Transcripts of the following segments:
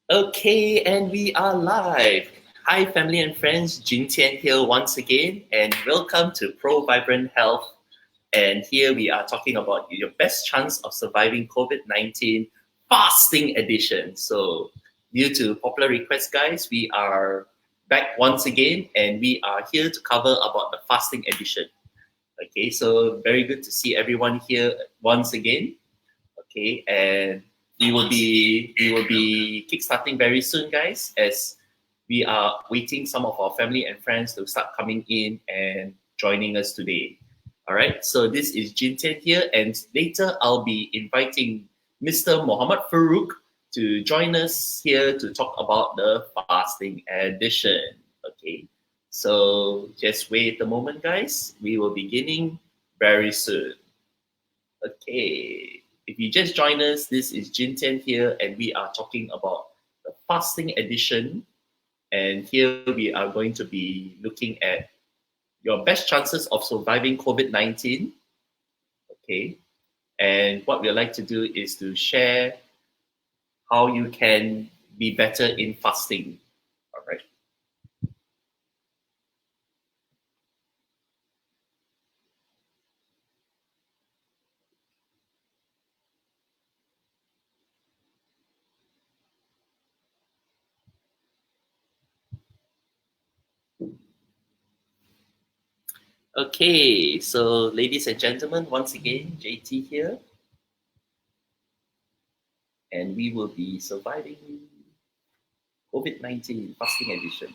Okay, and we are live. Hi, family and friends. Jin Tian here once again, and welcome to Pro Vibrant Health. And here we are talking about your best chance of surviving COVID-19 fasting edition. So, due to popular request, guys, we are back once again, and we are here to cover about the fasting edition. Okay, so very good to see everyone here once again. Okay, and we will be kickstarting very soon, guys, as we are waiting some of our family and friends to start coming in and joining us today. All right, so this is Jintian here, and later I'll be inviting Mr. Muhammad Farouk to join us here to talk about the fasting edition. Okay, so just wait a moment, guys. We will be beginning very soon. Okay, if you just join us, this is Jintian here, and we are talking about the fasting edition. And here we are going to be looking at your best chances of surviving COVID-19. Okay, and what we like to do is to share how you can be better in fasting. All right. Okay, so ladies and gentlemen, once again, JT here, and we will be surviving COVID-19 fasting edition.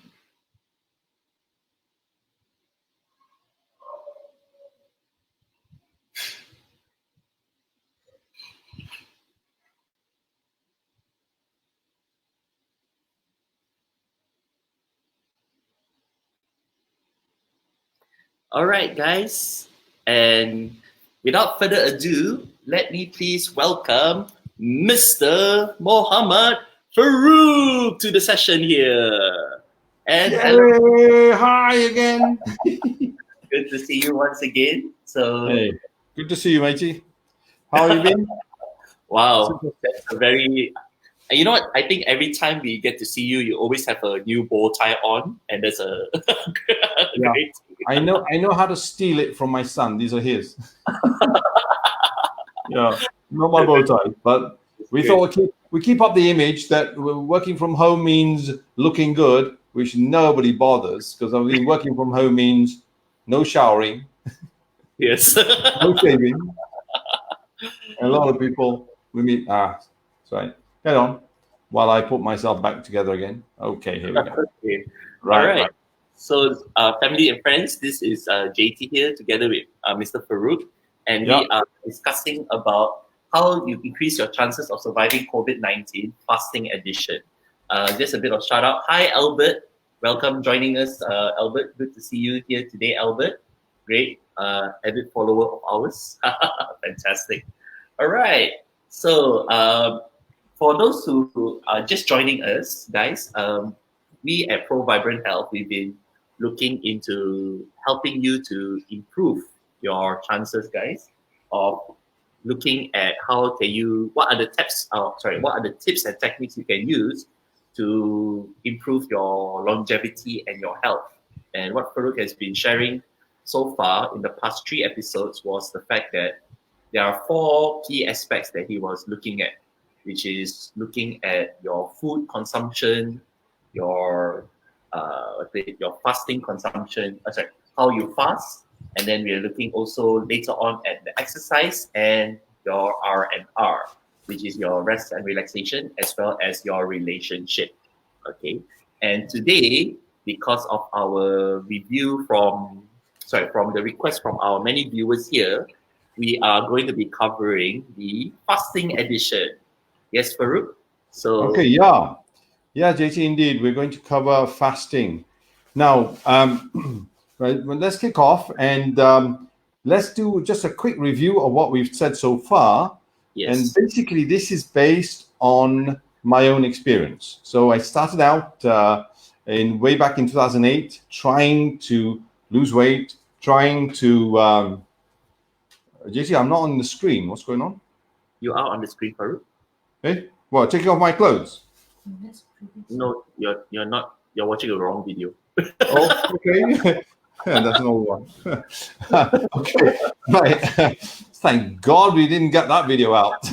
All right, guys. And without further ado, let me please welcome Mr. Mohammed Farouk to the session here. And hello, Yay! Hi again. good to see you once again. So, Hey, good to see you, matey. How have you been? wow, that's a very, you know what? I think every time we get to see you, you always have a new bow tie on, and that's a Yeah, great. I know how to steal it from my son. These are his. Yeah, not my bow tie, but we Great. thought we keep up the image that working from home means looking good, which nobody bothers because I mean working from home means no showering, Yes. no shaving. And a lot of people we meet. Sorry, get on. While I put myself back together again. Okay, here we go. Okay. All Right, right. right. So, family and friends, this is JT here together with Mr. Farouk, and Yeah. we are discussing about how you increase your chances of surviving COVID-19 fasting edition. Just a bit of shout out. Hi, Albert. Welcome joining us, Albert. Good to see you here today, Albert. Great. Avid follower of ours. Fantastic. All right. So, for those who are just joining us, guys, we at Pro Vibrant Health, we've been looking into helping you to improve your chances, guys, of looking at how can you, what are the tips, what are the tips and techniques you can use to improve your longevity and your health. And what Farooq has been sharing so far in the past 3 episodes was the fact that there are 4 key aspects that he was looking at, which is looking at your food consumption, your your fasting consumption, sorry, how you fast, and then we are looking also later on at the exercise and your R&R, which is your rest and relaxation, as well as your relationship. Okay, and today, because of our review from the request from our many viewers here, we are going to be covering the fasting edition. Yes, Farouk? Okay, So, yeah, JT, indeed. We're going to cover fasting. Now, right, well, let's kick off and let's do just a quick review of what we've said so far. And yes. basically, this is based on my own experience. So I started out in way back in 2008, trying to lose weight, trying to. JT, I'm not on the screen. What's going on? You are on the screen, Farouk. Hey, well, taking off my clothes. No, you're not. You're watching a wrong video. Oh, okay. That's an old one. Okay, right. Thank God we didn't get that video out.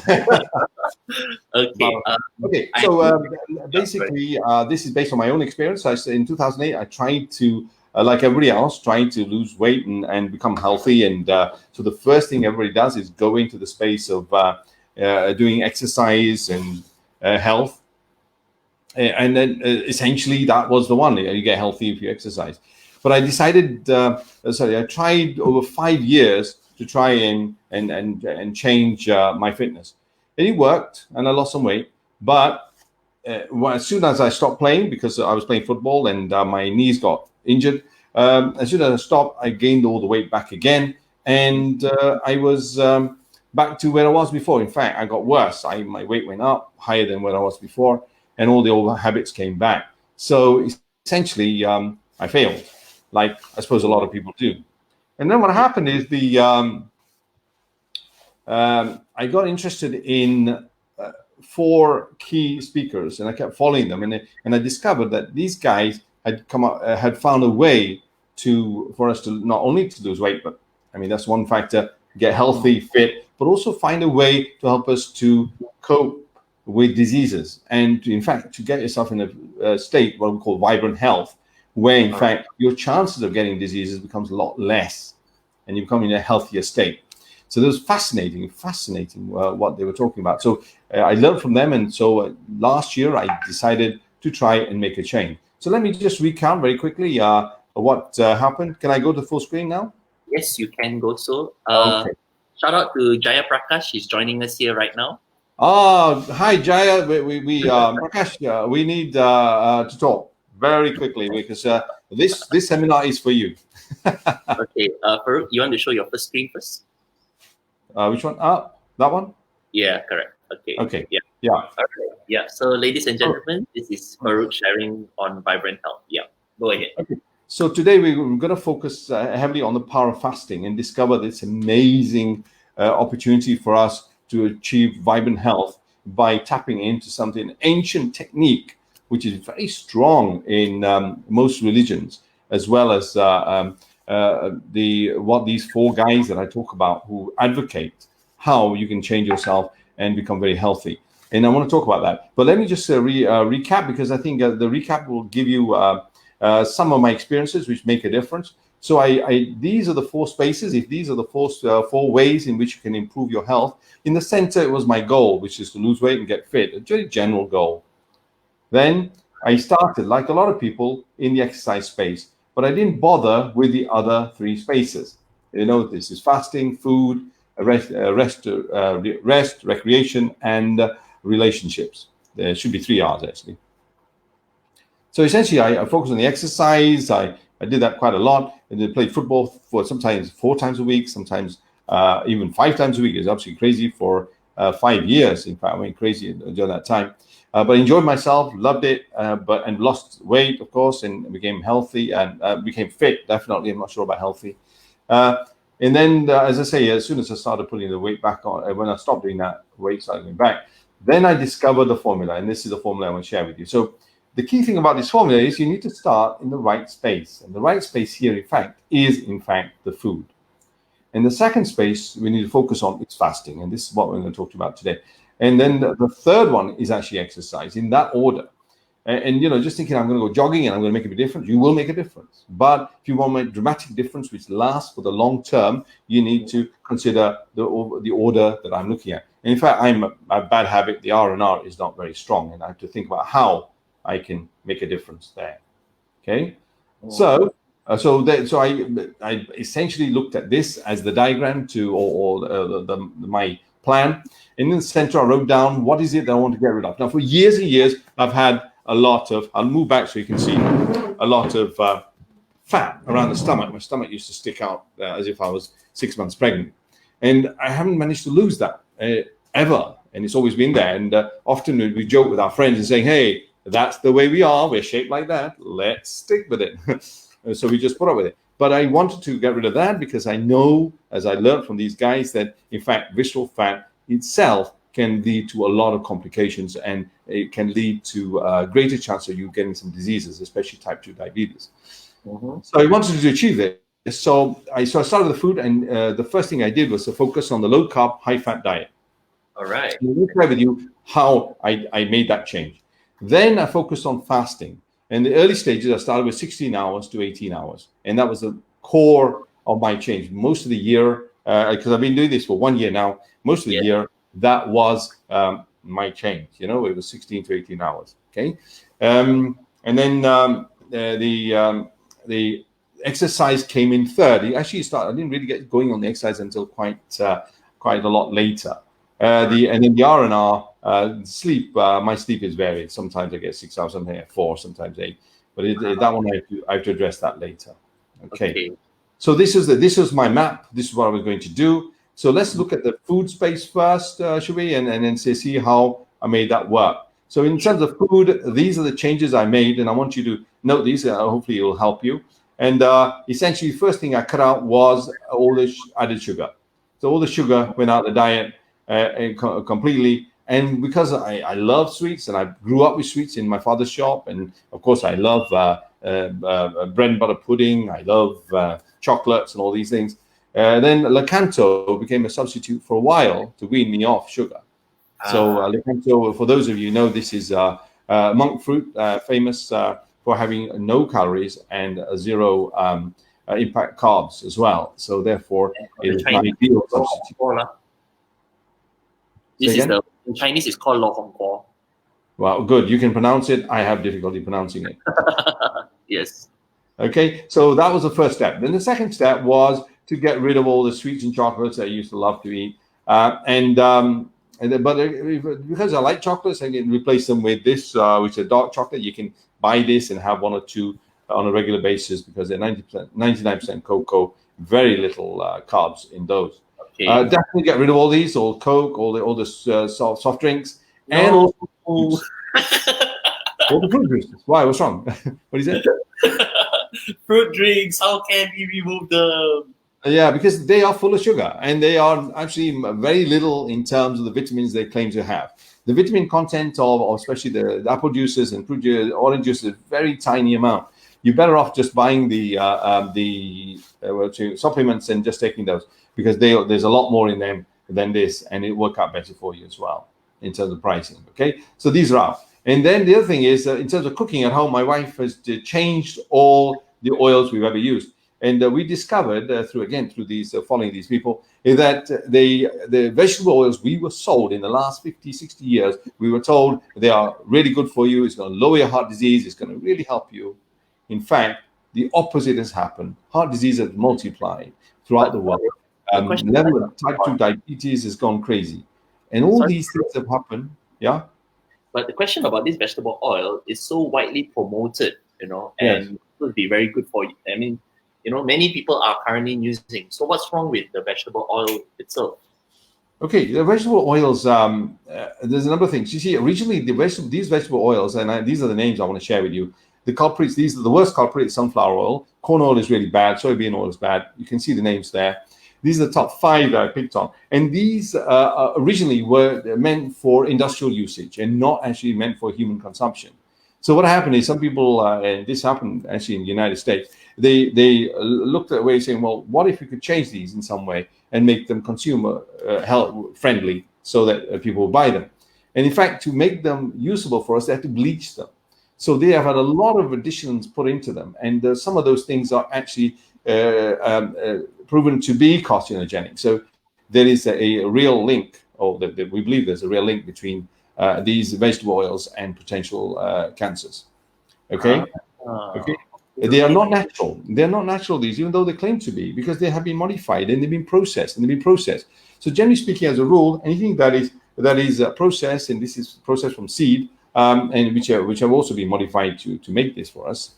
Okay. Okay, I so right. basically, this is based on my own experience. In 2008, I tried to, like everybody else, trying to lose weight and become healthy. And so the first thing everybody does is go into the space of doing exercise and health. And then essentially that was the one. You get healthy if you exercise. But I decided, I tried over 5 years to try and change my fitness. And it worked, and I lost some weight. But as soon as I stopped playing, because I was playing football and my knees got injured, as soon as I stopped, I gained all the weight back again. And I was back to where I was before. In fact, I got worse. My weight went up higher than where I was before, and all the old habits came back. So essentially, I failed, like I suppose a lot of people do. And then what happened is I got interested in 4 key speakers, and I kept following them, and I discovered that these guys had had found a way for us to not only to lose weight, but I mean that's one factor, get healthy, fit, but also find a way to help us to cope with diseases, and in fact to get yourself in a state what we call vibrant health, where in fact your chances of getting diseases becomes a lot less, and you become in a healthier state. So it was fascinating what they were talking about. So I learned from them, and so last year I decided to try and make a change. So let me just recount very quickly what happened. Can I go to full screen now? Yes, you can go so. Okay. Shout out to Jaya Prakash. He's joining us here right now. Oh, hi Jaya. We Prakash, we need to talk very quickly because this seminar is for you. Okay, Farooq, you want to show your first screen first? Which one? That one? Yeah, correct. Okay. Okay. Yeah. Yeah. Okay. Yeah. So, ladies and gentlemen, this is Farooq sharing on vibrant health. Yeah. Go ahead. Okay. So today we're going to focus heavily on the power of fasting and discover this amazing opportunity for us to achieve vibrant health by tapping into something, ancient technique, which is very strong in most religions, as well as what these 4 guys that I talk about who advocate how you can change yourself and become very healthy. And I want to talk about that. But let me just recap, because I think the recap will give you some of my experiences which make a difference. So these are the 4 spaces. If these are the 4 ways in which you can improve your health. In the center, it was my goal, which is to lose weight and get fit, a very general goal. Then I started, like a lot of people, in the exercise space, but I didn't bother with the other 3 spaces. You know, this is fasting, food, rest, recreation, and relationships. There should be 3 R's actually. So essentially, I focused on the exercise. I did that quite a lot. And I played football for sometimes 4 times a week, sometimes even 5 times a week. It was absolutely crazy for 5 years. In fact, I went crazy during that time. But enjoyed myself, loved it, and lost weight, of course, and became healthy and became fit. Definitely, I'm not sure about healthy. And then, as I say, as soon as I started putting the weight back on, when I stopped doing that, weight started going back. Then I discovered the formula, and this is the formula I want to share with you. So the key thing about this formula is you need to start in the right space. And the right space here, in fact, is the food. And the second space we need to focus on is fasting. And this is what we're going to talk about today. And then the third one is actually exercise, in that order. And you know, just thinking I'm going to go jogging and I'm going to make a big difference, you will make a difference. But if you want to make a dramatic difference which lasts for the long term, you need to consider the order that I'm looking at. And in fact, I'm a bad habit. The R&R is not very strong, and I have to think about how I can make a difference there. Okay, so I essentially looked at this as the diagram my plan. In the center, I wrote down what is it that I want to get rid of. Now, for years and years, I've had a lot of, I'll move back so you can see, a lot of fat around the stomach. My stomach used to stick out as if I was 6 months pregnant. And I haven't managed to lose that ever. And it's always been there. And often we joke with our friends and saying, hey, that's the way we are. We're shaped like that. Let's stick with it. So we just put up with it. But I wanted to get rid of that because I know, as I learned from these guys, that in fact, visceral fat itself can lead to a lot of complications and it can lead to a greater chance of you getting some diseases, especially type 2 diabetes. So I wanted to achieve this. So I started the food, and the first thing I did was to focus on the low carb, high fat diet. All right. So let me share with you how I made that change. Then I focused on fasting. In the early stages, I started with 16 hours to 18 hours. And that was the core of my change. Most of the year, because I've been doing this for 1 year now, most of the year, that was my change. You know, it was 16 to 18 hours. Okay. And then the exercise came in third. I didn't really get going on the exercise until quite a lot later. And then the R&R, sleep. My sleep is varied. Sometimes I get 6 hours, sometimes I get 4, sometimes 8. But that one I have to address that later. Okay. So this is my map. This is what I was going to do. So let's look at the food space first, should we? And then see how I made that work. So in terms of food, these are the changes I made, and I want you to note these. Hopefully, it will help you. And essentially, the first thing I cut out was all the added sugar. So all the sugar went out of the diet completely. And because I love sweets, and I grew up with sweets in my father's shop, and of course I love bread and butter pudding. I love chocolates and all these things. Then Lakanto became a substitute for a while to wean me off sugar. So Lakanto, for those of you who know, this is monk fruit, famous for having no calories and zero impact carbs as well. So therefore, it is my ideal substitute. In Chinese, it's called lo hong guo. Well, good. You can pronounce it. I have difficulty pronouncing it. Yes. Okay, so that was the first step. Then the second step was to get rid of all the sweets and chocolates I used to love to eat. But because I like chocolates, I can replace them with this, which is dark chocolate. You can buy this and have 1 or 2 on a regular basis because they're 99% cocoa, very little carbs in those. Okay. Definitely get rid of all these, all Coke, all the soft drinks, and also all the fruit juices. Why? What's wrong? What is it? Fruit drinks. How can we remove them? Yeah, because they are full of sugar, and they are actually very little in terms of the vitamins they claim to have. The vitamin content of especially the apple juices and fruit juice, orange juice is a very tiny amount. You're better off just buying the supplements and just taking those, because there's a lot more in them than this, and it will work out better for you as well in terms of pricing. Okay, so these are out. And then the other thing is, in terms of cooking at home, my wife has changed all the oils we've ever used. And we discovered through these following these people that the vegetable oils we were sold in the last 50, 60 years, we were told they are really good for you. It's going to lower your heart disease. It's going to really help you. In fact, the opposite has happened. Heart disease has multiplied throughout the world. Level of type 2 diabetes has gone crazy. And all these things have happened. Yeah. But the question about this vegetable oil is so widely promoted, and it will be very good for you. I mean, many people are currently using. So what's wrong with the vegetable oil itself? Okay, the vegetable oils, there's a number of things. You see, originally, these vegetable oils, and these are the names I want to share with you. The culprits, these are the worst culprits: sunflower oil. Corn oil is really bad. Soybean oil is bad. You can see the names there. These are the top 5 that I picked on. And these originally were meant for industrial usage and not actually meant for human consumption. So what happened is some people, and this happened actually in the United States, they looked at a way saying, well, what if we could change these in some way and make them consumer health friendly so that people will buy them? And in fact, to make them usable for us, they have to bleach them. So they have had a lot of additions put into them. And some of those things are actually proven to be carcinogenic. So there is a real link, or that we believe there's a real link between these vegetable oils and potential cancers. Okay? Okay. They are not natural. They're not natural, these, even though they claim to be, because they have been modified and they've been processed. So generally speaking, as a rule, anything that is processed, and this is processed from seed, and which have also been modified to make this for us,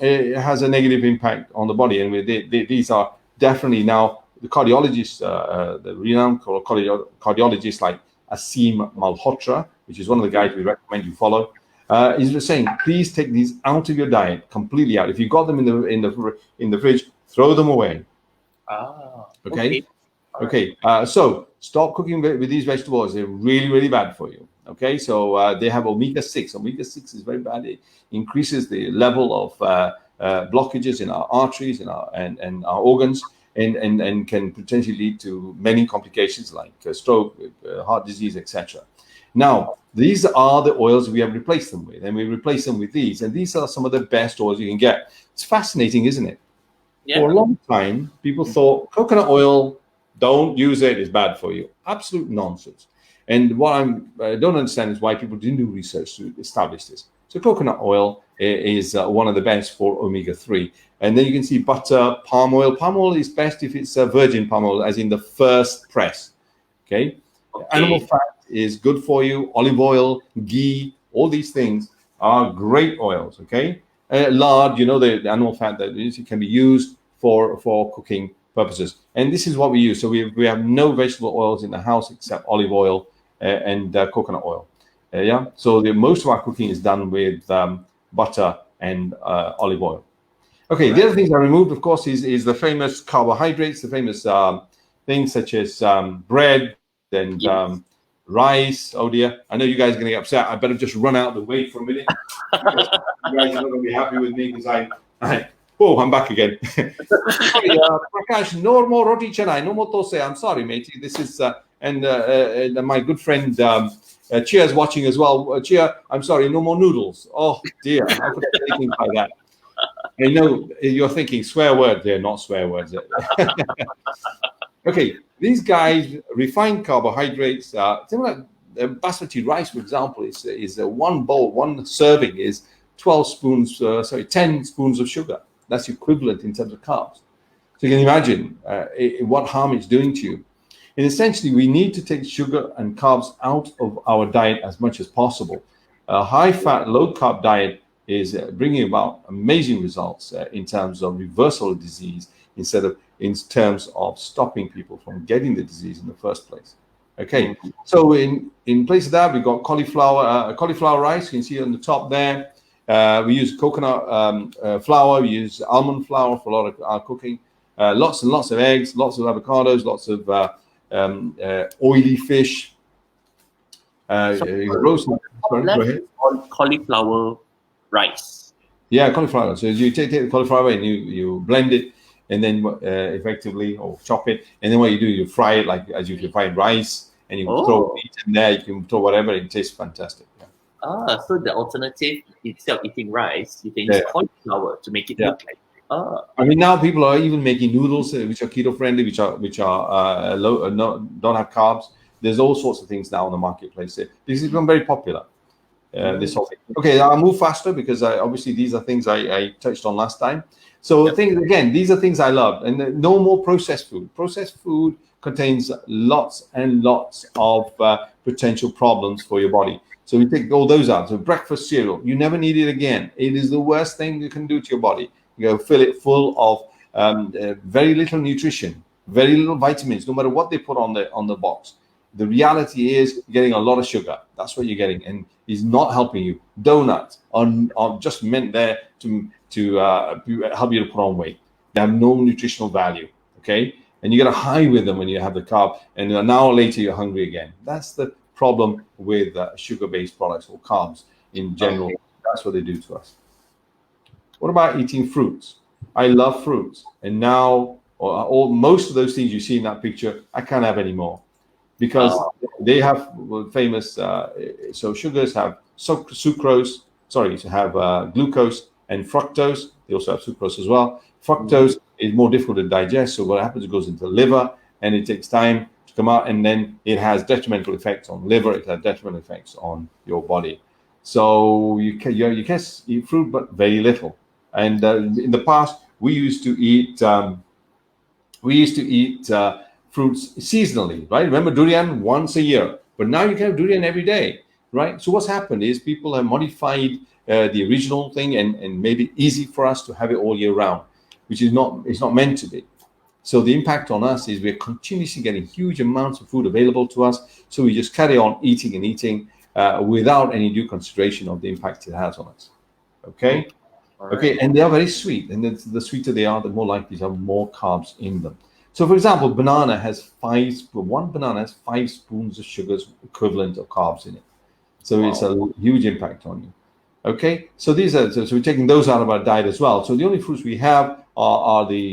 it has a negative impact on the body. And these are definitely now the cardiologists, the renowned cardiologists like Asim Malhotra, which is one of the guys we recommend you follow, is saying, please take these out of your diet, completely out. If you've got them in the fridge, throw them away. Okay. So stop cooking with these vegetables. They're really, really bad for you. Okay, so they have omega-6. Omega-6 is very bad. It increases the level of blockages in our arteries and our organs, and can potentially lead to many complications like stroke, heart disease, etc. Now, these are the oils we have replaced them with, and we replace them with these, and these are some of the best oils you can get. It's fascinating, isn't it? Yeah. For a long time, people thought coconut oil, don't use it, it's bad for you. Absolute nonsense. And what I don't understand is why people didn't do research to establish this. So coconut oil is one of the best for omega-3. And then you can see butter, palm oil. Palm oil is best if it's virgin palm oil, as in the first press. Okay? Animal fat is good for you. Olive oil, ghee, all these things are great oils. Okay? Lard, you know, the animal fat that is, it can be used for cooking purposes. And this is what we use. So we have no vegetable oils in the house except olive oil and coconut oil. Yeah. So most of our cooking is done with butter and olive oil. Okay. Right. The other things I removed, of course, is the famous carbohydrates, the famous things such as bread and rice. Oh dear, I know you guys are going to get upset. I better just run out of the way for a minute. You guys are not going to be happy with me because oh, I'm back again. Sorry, Prakash, no more roti canai, no more dosai. I'm sorry, mate. This is and my good friend Chia is watching as well. Chia, I'm sorry, no more noodles. Oh dear, how could I say anything like that? I know you're thinking swear words. They're not swear words. Okay, these guys refined carbohydrates. Something like basmati rice, for example, is one bowl, one serving is 10 spoons of sugar. That's equivalent in terms of carbs. So you can imagine what harm it's doing to you. And essentially, we need to take sugar and carbs out of our diet as much as possible. A high-fat, low-carb diet is bringing about amazing results in terms of reversal of disease in terms of stopping people from getting the disease in the first place. Okay, so in place of that, we've got cauliflower rice. You can see on the top there. We use coconut flour. We use almond flour for a lot of our cooking. Lots and lots of eggs, lots of avocados, lots of oily fish. Roasted. On cauliflower rice. Yeah, cauliflower. So you take the cauliflower and you blend it, and then effectively or chop it, and then what you do, you fry it like as you fry rice, and you throw meat in there. You can throw whatever. It tastes fantastic. Yeah. So the alternative, instead of eating rice, you can use cauliflower to make it look like. I mean, now people are even making noodles which are keto friendly, which are low, don't have carbs. There's all sorts of things now on the marketplace. This has become very popular. This whole thing. Okay, I'll move faster because obviously these are things I touched on last time. So these are things I love, and no more processed food. Processed food contains lots and lots of potential problems for your body. So we take all those out. So breakfast cereal, you never need it again. It is the worst thing you can do to your body. You fill it full of very little nutrition, very little vitamins, no matter what they put on the box. The reality is you're getting a lot of sugar. That's what you're getting, and it's not helping you. Donuts are just meant there to help you to put on weight. They have no nutritional value, okay? And you get a high with them when you have the carb, and an hour later you're hungry again. That's the problem with sugar-based products or carbs in general. That's what they do to us. What about eating fruits? I love fruits, and now most of those things you see in that picture, I can't have anymore because they have famous. So sugars have sucrose. Sorry, to have glucose and fructose. They also have sucrose as well. Fructose is more difficult to digest, so what happens? It goes into the liver, and it takes time to come out, and then it has detrimental effects on liver. It has detrimental effects on your body. So you can eat fruit, but very little. And in the past, we used to eat fruits seasonally, right? Remember durian once a year, but now you can have durian every day, right? So what's happened is people have modified the original thing and made it easy for us to have it all year round, which is it's not meant to be. So the impact on us is we're continuously getting huge amounts of food available to us. So we just carry on eating and eating without any due consideration of the impact it has on us. Okay. Right. Okay, and they are very sweet, and the sweeter they are, the more likely to have more carbs in them. So, for example, one banana has 5 spoons of sugars equivalent of carbs in it. So Wow. it's a huge impact on you. Okay, so these are so we're taking those out of our diet as well. So the only fruits we have are the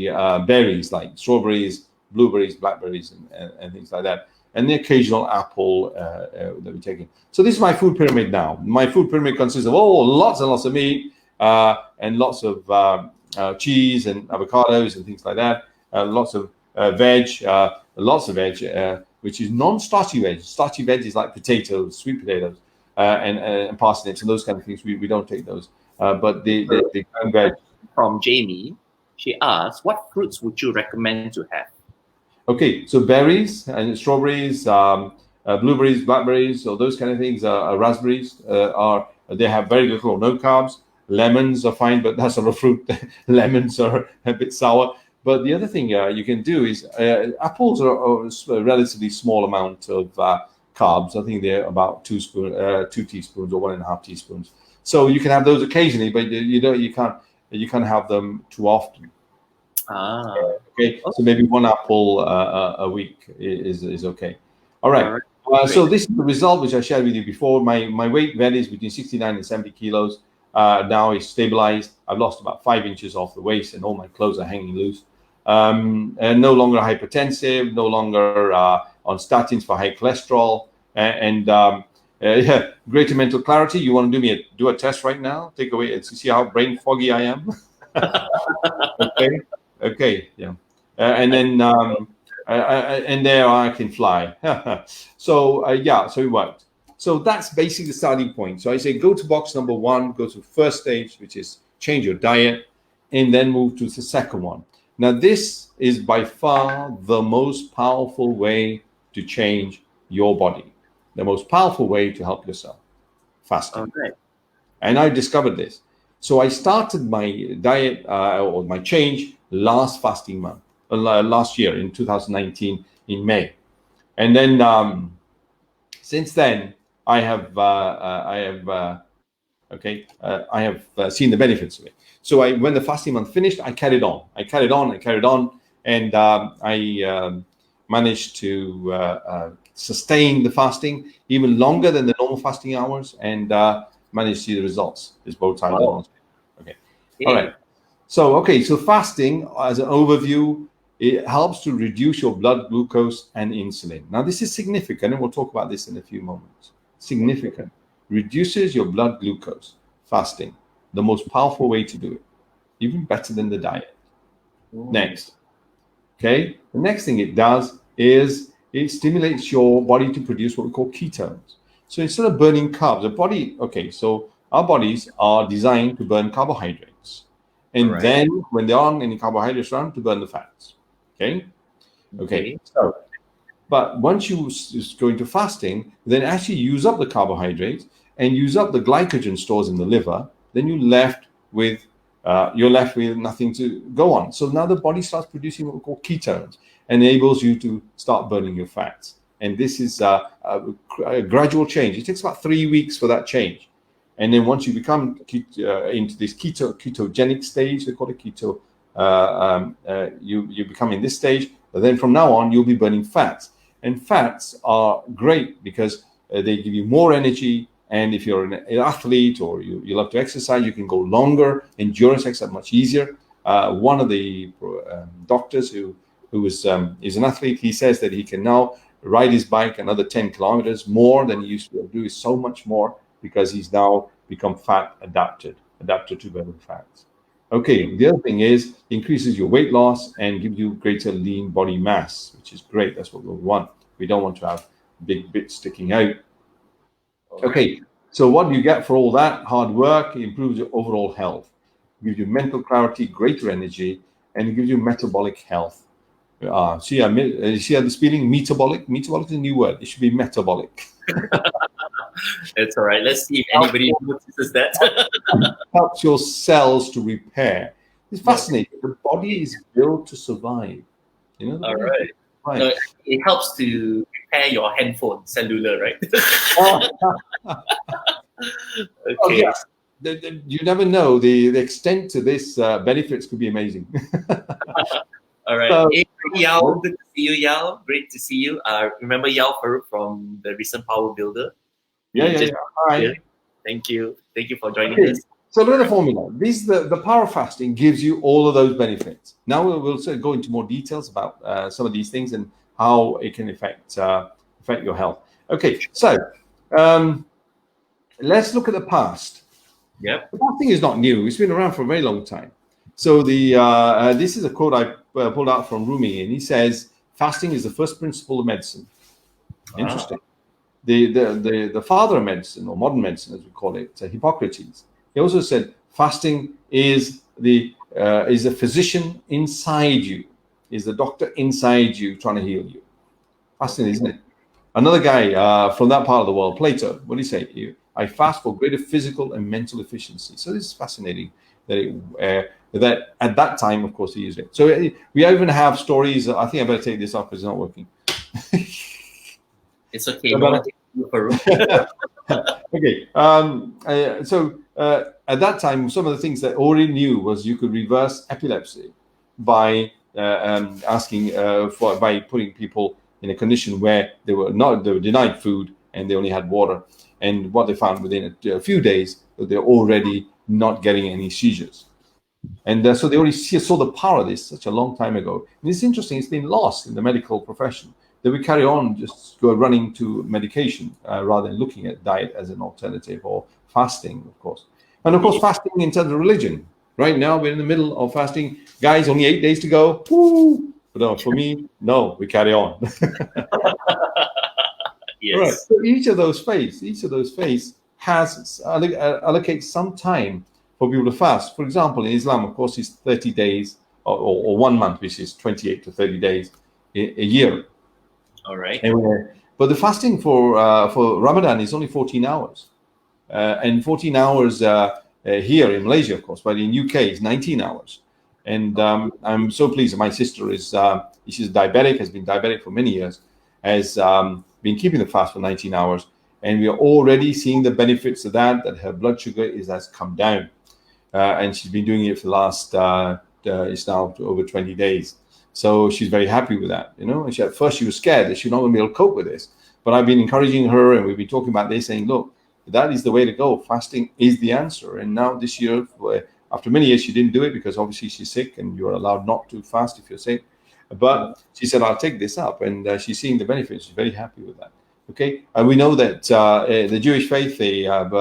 berries like strawberries, blueberries, blackberries, and things like that, and the occasional apple that we're taking. So this is my food pyramid now. My food pyramid consists of lots and lots of meat and lots of cheese and avocados and things like that. Lots of veg, which is non-starchy veg. Starchy veg is like potatoes, sweet potatoes, and parsnips and those kind of things. We don't take those. But the green veg. From Jamie, she asked, what fruits would you recommend to have? Okay, so berries and strawberries, blueberries, blackberries, so those kind of things. Raspberries they have very little or no carbs. Lemons are fine, but that's not a fruit. Lemons are a bit sour. But the other thing you can do is apples are a relatively small amount of carbs. I think they're about 2 teaspoons or 1.5 teaspoons. So you can have those occasionally, but you can't have them too often. Okay, so maybe one apple a week is okay. All right. So this is the result which I shared with you before. My weight varies between 69 and 70 kilos. Now it's stabilized. I've lost about 5 inches off the waist, and all my clothes are hanging loose. And no longer hypertensive, no longer on statins for high cholesterol, and yeah, greater mental clarity. You want to do a test right now? Take away and see how brain foggy I am. Okay, yeah, and then and there I can fly. So yeah, so it worked. So that's basically the starting point. So I say go to box number 1, go to first stage, which is change your diet, and then move to the second one. Now this is by far the most powerful way to change your body, the most powerful way to help yourself, fasting. Okay. And I discovered this. So I started my diet or my change last fasting month, last year in 2019 in May, and then since then I have seen the benefits of it. So when the fasting month finished, I carried on, and I managed to sustain the fasting even longer than the normal fasting hours, and managed to see the results. It's both times. Wow. Okay. All right. So fasting, as an overview, it helps to reduce your blood glucose and insulin. Now, this is significant, and we'll talk about this in a few moments. Significant. Reduces your blood glucose, fasting. The most powerful way to do it. Even better than the diet. Next. Okay. The next thing it does is it stimulates your body to produce what we call ketones. So instead of burning carbs, so our bodies are designed to burn carbohydrates. And then when there aren't any carbohydrates around, to burn the fats. Okay. So, but once you go into fasting, then actually use up the carbohydrates and use up the glycogen stores in the liver, then you're left with nothing to go on. So now the body starts producing what we call ketones, enables you to start burning your fats. And this is a gradual change. It takes about 3 weeks for that change. And then once you become into this ketogenic stage, they call it keto, you become in this stage. But then from now on, you'll be burning fats. And fats are great because they give you more energy. And if you're an athlete or you love to exercise, you can go longer. Endurance exercise much easier. One of the doctors who is an athlete, he says that he can now ride his bike another 10 kilometers more than he used to do. Is so much more because he's now become fat adapted to burning fats. Okay, the other thing is increases your weight loss and gives you greater lean body mass, which is great. That's what we want. We don't want to have big bits sticking out. Okay, so what do you get for all that hard work? It improves your overall health, gives you mental clarity, greater energy, and it gives you metabolic health. See how the spelling metabolic? Metabolic is a new word. It should be metabolic. It's all right. Let's see if anybody notices that. Helps your cells to repair. It's fascinating. The body is built to survive. All right. So it helps to repair your handphone, cellular, right? Okay. Oh, yeah. You never know. The extent to this benefits could be amazing. All right. So, hey, Yao, good to see you, Yao. Great to see you. Remember Yao Farooq from the recent Power Builder? Yeah. Hi. Yeah. Thank you for joining Okay. us. So look at the formula. The power of fasting gives you all of those benefits. Now we'll sort of go into more details about some of these things and how it can affect your health. Okay, so let's look at the past. Yep. The fasting is not new. It's been around for a very long time. So this is a quote I pulled out from Rumi, and he says, "Fasting is the first principle of medicine." Interesting. The father of medicine, or modern medicine as we call it, Hippocrates, he also said fasting is a physician inside you, is the doctor inside you trying to heal you. Fascinating, isn't it? Another guy from that part of the world, Plato, what did he say? I fast for greater physical and mental efficiency. So this is fascinating that at that time, of course, he used it. So we even have stories. I think I better take this off because it's not working. It's okay. No one takes you for room. Okay. So at that time, some of the things that already knew was you could reverse epilepsy by by putting people in a condition where they were denied food and they only had water. And what they found within a few days, that they're already not getting any seizures. And so they already saw the power of this such a long time ago. And it's interesting, it's been lost in the medical profession, that we carry on just go running to medication rather than looking at diet as an alternative, or fasting, of course. And of course, fasting in terms of religion. Right now, we're in the middle of fasting. Guys, only 8 days to go. Woo! But for me, no, we carry on. Yes. Right. So each of those phases has allocates some time for people to fast. For example, in Islam, of course, it's 30 days or 1 month, which is 28 to 30 days a year. All right. But the fasting for Ramadan is only 14 hours. And 14 hours here in Malaysia, of course, but in UK is 19 hours. And I'm so pleased that my sister she's diabetic, has been diabetic for many years, has been keeping the fast for 19 hours. And we are already seeing the benefits of that her blood sugar has come down. And she's been doing it for the last, it's now over 20 days. So she's very happy with that, you know. And at first she was scared that she's not going to be able to cope with this. But I've been encouraging her, and we've been talking about this, saying, look, that is the way to go. Fasting is the answer. And now this year, after many years, she didn't do it because obviously she's sick, and you're allowed not to fast if you're sick. But she said, I'll take this up, and she's seeing the benefits. She's very happy with that. Okay, and we know that the Jewish faith, they have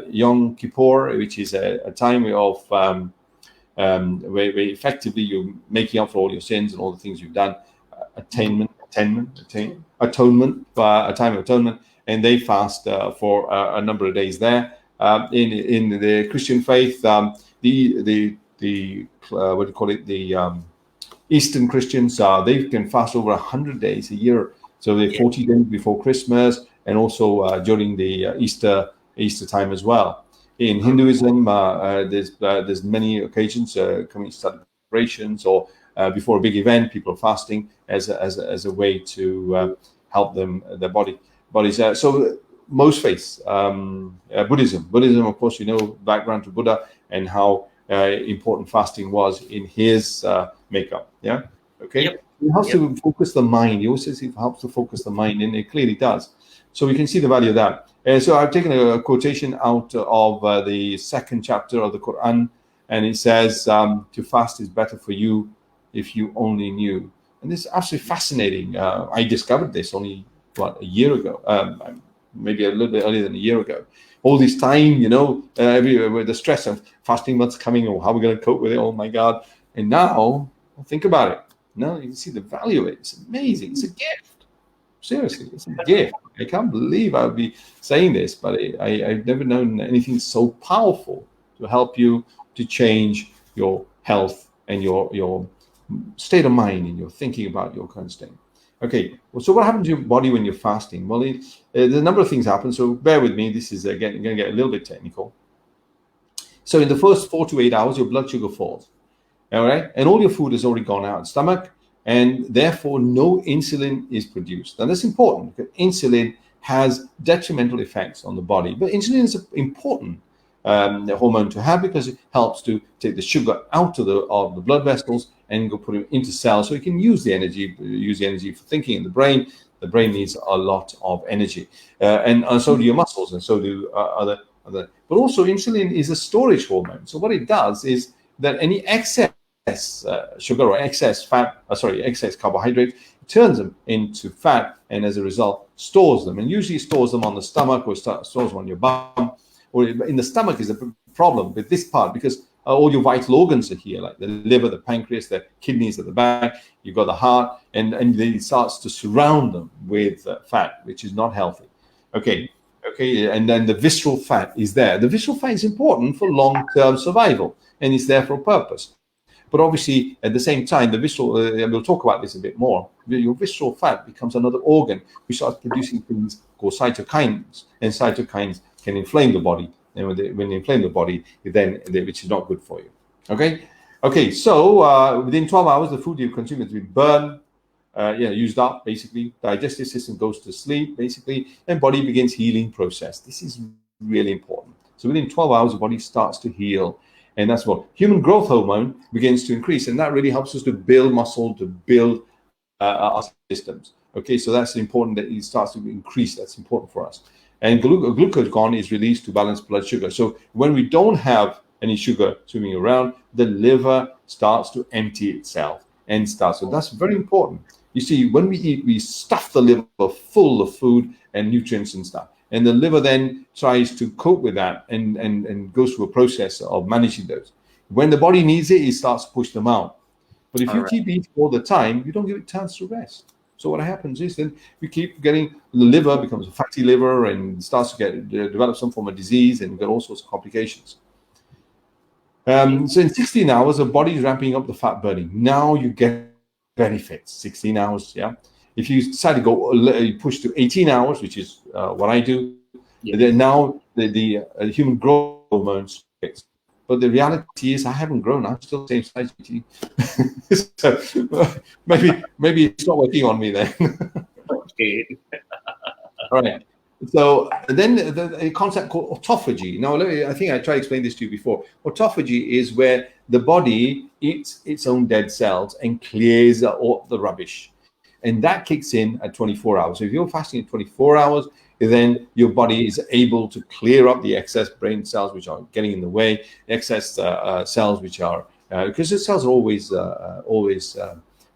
Yom Kippur, which is a time of where effectively you're making up for all your sins and all the things you've done, atonement, a time of atonement, and they fast for a number of days there. In the Christian faith, what do you call it? The Eastern Christians, they can fast over 100 days a year. So they're 40 days before Christmas, and also during the Easter time as well. In Hinduism, there's many occasions, coming celebrations, or before a big event, people are fasting as a way to help their bodies. So most faiths, Buddhism, of course, background to Buddha and how important fasting was in his makeup. Yeah. Okay. Yep. It helps to focus the mind. He also says it helps to focus the mind, and it clearly does. So we can see the value of that. So I've taken a quotation out of the second chapter of the Quran, and it says, to fast is better for you if you only knew. And this is absolutely fascinating. I discovered this only, a year ago, maybe a little bit earlier than a year ago. All this time, with the stress of fasting, what's coming, or how we're going to cope with it, oh my God. And now, think about it. Now you can see the value of it. It's amazing. It's a gift. Seriously, it's a gift. I can't believe I would be saying this, but I've never known anything so powerful to help you to change your health and your state of mind, and your thinking about your current state. Okay, well, so what happens to your body when you're fasting? Well, there's a number of things happen, so bear with me. This is, again, going to get a little bit technical. So in the first 4 to 8 hours, your blood sugar falls. All right, and all your food has already gone out of the stomach, and therefore no insulin is produced. And that's important because insulin has detrimental effects on the body. But insulin is an important hormone to have because it helps to take the sugar out of the blood vessels and go put it into cells, so you can use the energy for thinking in the brain. The brain needs a lot of energy, and so do your muscles, and so do other. But also, insulin is a storage hormone. So what it does is that any excess sugar or excess fat, excess carbohydrate, turns them into fat, and as a result, stores them. And usually stores them on the stomach or stores them on your bum, or in the stomach is the problem with this part, because all your vital organs are here, like the liver, the pancreas, the kidneys at the back. You've got the heart, and then it starts to surround them with fat, which is not healthy. Okay, and then the visceral fat is there. The visceral fat is important for long-term survival, and it's there for a purpose. But obviously, at the same time, the visceral, and we'll talk about this a bit more, your visceral fat becomes another organ which starts producing things called cytokines, and cytokines can inflame the body. And when they inflame the body, which is not good for you. Okay. So within 12 hours, the food you consume has been burned, used up, basically. Digestive system goes to sleep, basically, and body begins healing process. This is really important. So within 12 hours, the body starts to heal. And that's what human growth hormone begins to increase. And that really helps us to build muscle, to build our systems. Okay, so that's important that it starts to increase. That's important for us. And glucagon is released to balance blood sugar. So when we don't have any sugar swimming around, the liver starts to empty itself and starts. So that's very important. You see, when we eat, we stuff the liver full of food and nutrients and stuff. And the liver then tries to cope with that and goes through a process of managing those. When the body needs it, it starts to push them out. But if you keep eating all the time, you don't give it chance to rest. So what happens is then we keep getting, the liver becomes a fatty liver and starts to develop some form of disease, and you get all sorts of complications. So in 16 hours, the body is ramping up the fat burning. Now you get benefits, 16 hours, yeah. If you decide to go push to 18 hours, which is what I do, then now the human growth hormones fix. But the reality is I haven't grown. I'm still the same size. So maybe it's not working on me then. Okay. All right. So then a concept called autophagy. Now, I think I tried to explain this to you before. Autophagy is where the body eats its own dead cells and clears all the rubbish. And that kicks in at 24 hours. So if you're fasting at 24 hours, then your body is able to clear up the excess brain cells which are getting in the way, excess cells which are, because the cells are always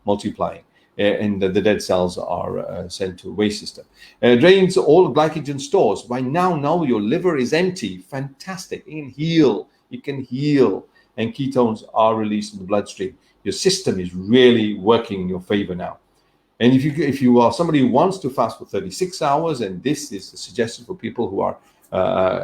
multiplying, and the dead cells are sent to a waste system. Drains all glycogen stores. By now your liver is empty. Fantastic. It can heal, and ketones are released in the bloodstream. Your system is really working in your favor now. And if you are somebody who wants to fast for 36 hours, and this is suggested for people who are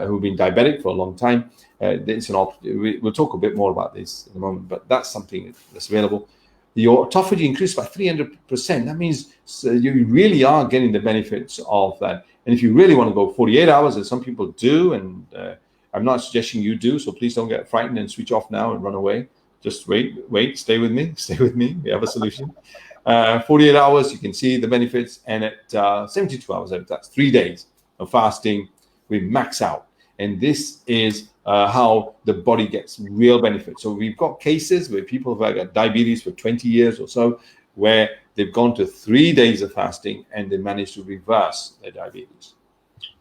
who've been diabetic for a long time, it's an option. We'll talk a bit more about this in a moment, but that's something that's available. Your autophagy increased by 300%. That means you really are getting the benefits of that. And if you really want to go 48 hours, as some people do, and I'm not suggesting you do, so please don't get frightened and switch off now and run away. Just wait, stay with me. We have a solution. 48 hours, you can see the benefits, and at 72 hours, that's 3 days of fasting, we max out. And this is how the body gets real benefits. So we've got cases where people have got diabetes for 20 years or so, where they've gone to 3 days of fasting and they managed to reverse their diabetes.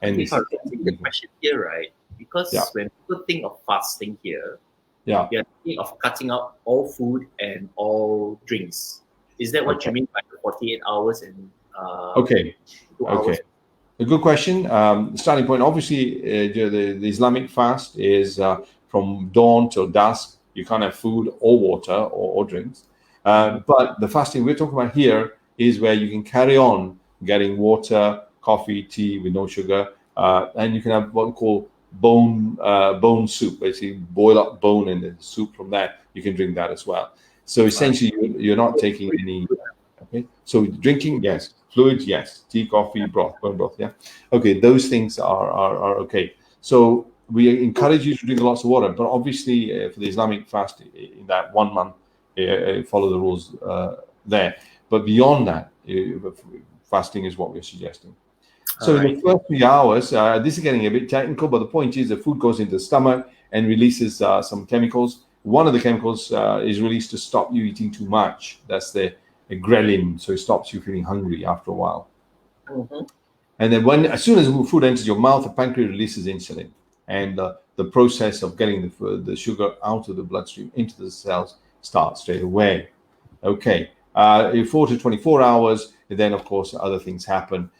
And this is the question here, right? Because when people think of fasting here, they're thinking of cutting out all food and all drinks. Is that what you mean by 48 hours and 2 hours? A good question. Starting point, obviously, the Islamic fast is from dawn till dusk. You can't have food or water or drinks. But the fasting we're talking about here is where you can carry on getting water, coffee, tea with no sugar, and you can have what we call bone soup, basically boil up bone and the soup from that. You can drink that as well. So essentially, you're not taking any. Okay. So drinking, yes. Fluids, yes. Tea, coffee, broth, bone broth, yeah. Okay, those things are okay. So we encourage you to drink lots of water, but obviously for the Islamic fast, in that 1 month, follow the rules there. But beyond that, fasting is what we're suggesting. So in the first 3 hours, this is getting a bit technical, but the point is the food goes into the stomach and releases some chemicals. One of the chemicals is released to stop you eating too much. That's the ghrelin, so it stops you feeling hungry after a while. Mhm. And then as soon as food enters your mouth, the pancreas releases insulin, and the process of getting the sugar out of the bloodstream into the cells starts straight away. Okay, in 4 to 24 hours, then of course other things happen.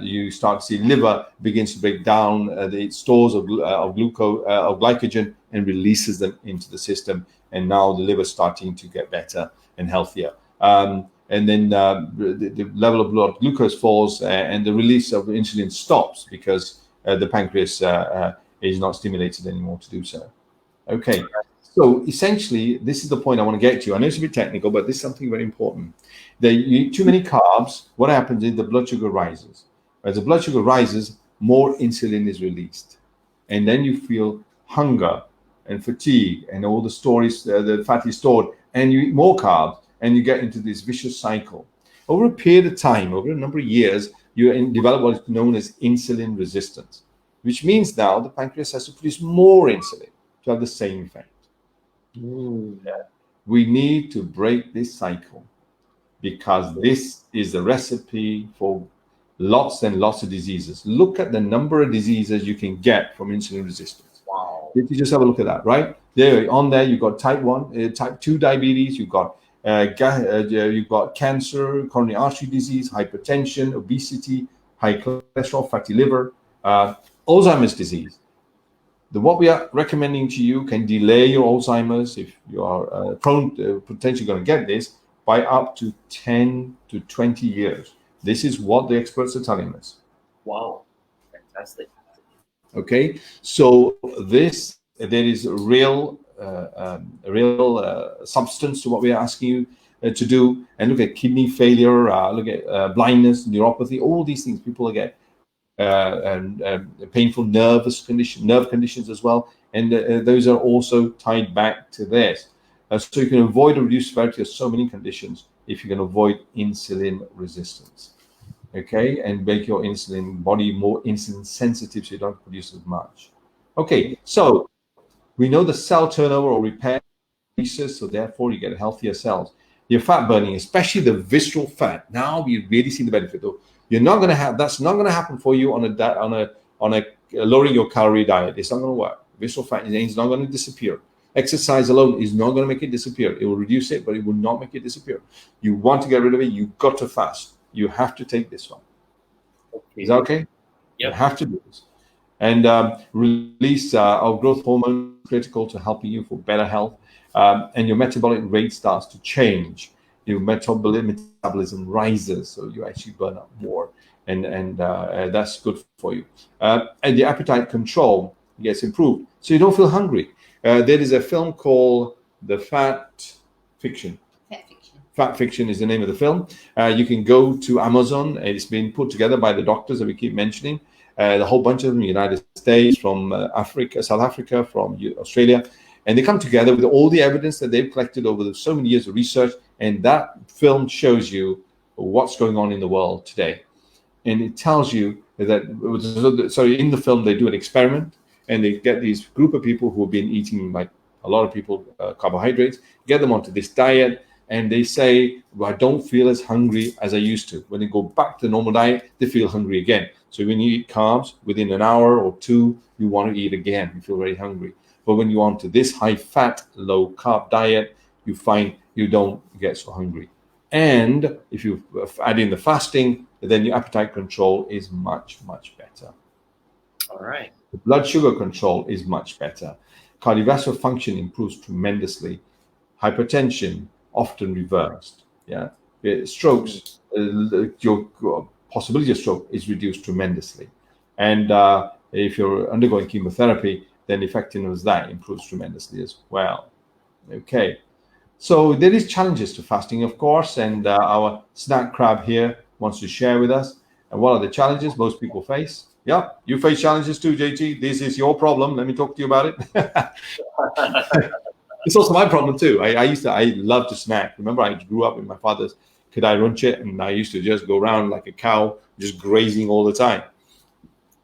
You start to see liver begins to break down the stores of glucose of glycogen and releases them into the system, and now the liver starting to get better and healthier. And then the level of blood glucose falls, and the release of insulin stops because the pancreas is not stimulated anymore to do so. Okay, so essentially, this is the point I want to get to. I know it's a bit technical, but this is something very important. That you eat too many carbs, what happens is the blood sugar rises. As the blood sugar rises, more insulin is released. And then you feel hunger and fatigue and all the stories, the fat is stored, and you eat more carbs, and you get into this vicious cycle. Over a period of time, over a number of years, you develop what is known as insulin resistance, which means now the pancreas has to produce more insulin to have the same effect. We need to break this cycle because this is the recipe for lots and lots of diseases. Look at the number of diseases you can get from insulin resistance. Wow. If you just have a look at that, right? There, on there, you've got type 1, type 2 diabetes, you've got cancer, coronary artery disease, hypertension, obesity, high cholesterol, fatty liver, Alzheimer's disease. What we are recommending to you can delay your Alzheimer's if you are potentially going to get this by up to 10 to 20 years. This is what the experts are telling us. Wow, fantastic. Okay, so there is a real substance to what we are asking you to do. And look at kidney failure, look at blindness, neuropathy, all these things. People get and painful nerve conditions as well, and those are also tied back to this. So you can avoid or reduce severity of so many conditions if you can avoid insulin resistance. Okay, and make your insulin body more insulin sensitive so you don't produce as much. Okay, so we know the cell turnover or repair increases, so therefore you get healthier cells. Your fat burning, especially the visceral fat. Now we really see the benefit. Though you're not going to have that's not going to happen for you on a lowering your calorie diet. It's not going to work. Visceral fat is not going to disappear. Exercise alone is not going to make it disappear. It will reduce it, but it will not make it disappear. You want to get rid of it, you've got to fast. You have to take this one. Okay. Is that okay? Yep. You have to do this. And release of growth hormone is critical to helping you for better health. And your metabolic rate starts to change. Your metabolism rises, so you actually burn up more, and that's good for you. And the appetite control gets improved, so you don't feel hungry. There is a film called The Fat Fiction. Fat Fiction is the name of the film. You can go to Amazon. It's been put together by the doctors that we keep mentioning. The whole bunch of them, United States, from Africa, South Africa, from Australia. And they come together with all the evidence that they've collected over so many years of research. And that film shows you what's going on in the world today. And it tells you that, so in the film, they do an experiment and they get these group of people who have been eating, like a lot of people, carbohydrates, get them onto this diet. And they say, well, I don't feel as hungry as I used to. When they go back to the normal diet, they feel hungry again. So when you eat carbs, within an hour or two, you want to eat again. You feel very hungry. But when you're onto this high-fat, low-carb diet, you find you don't get so hungry. And if you add in the fasting, then your appetite control is much, much better. All right. The blood sugar control is much better. Cardiovascular function improves tremendously. Hypertension, often reversed. Yeah, strokes, your possibility of stroke is reduced tremendously, and if you're undergoing chemotherapy, then effectiveness of that improves tremendously as well. Okay, so there is challenges to fasting, of course, and our snack crab here wants to share with us. And what are the challenges most people face? Yeah, you face challenges too, JT. This is your problem. Let me talk to you about it. It's also my problem too. I love to snack. Remember, I grew up in my father's kedai runcit, and I used to just go around like a cow, just grazing all the time,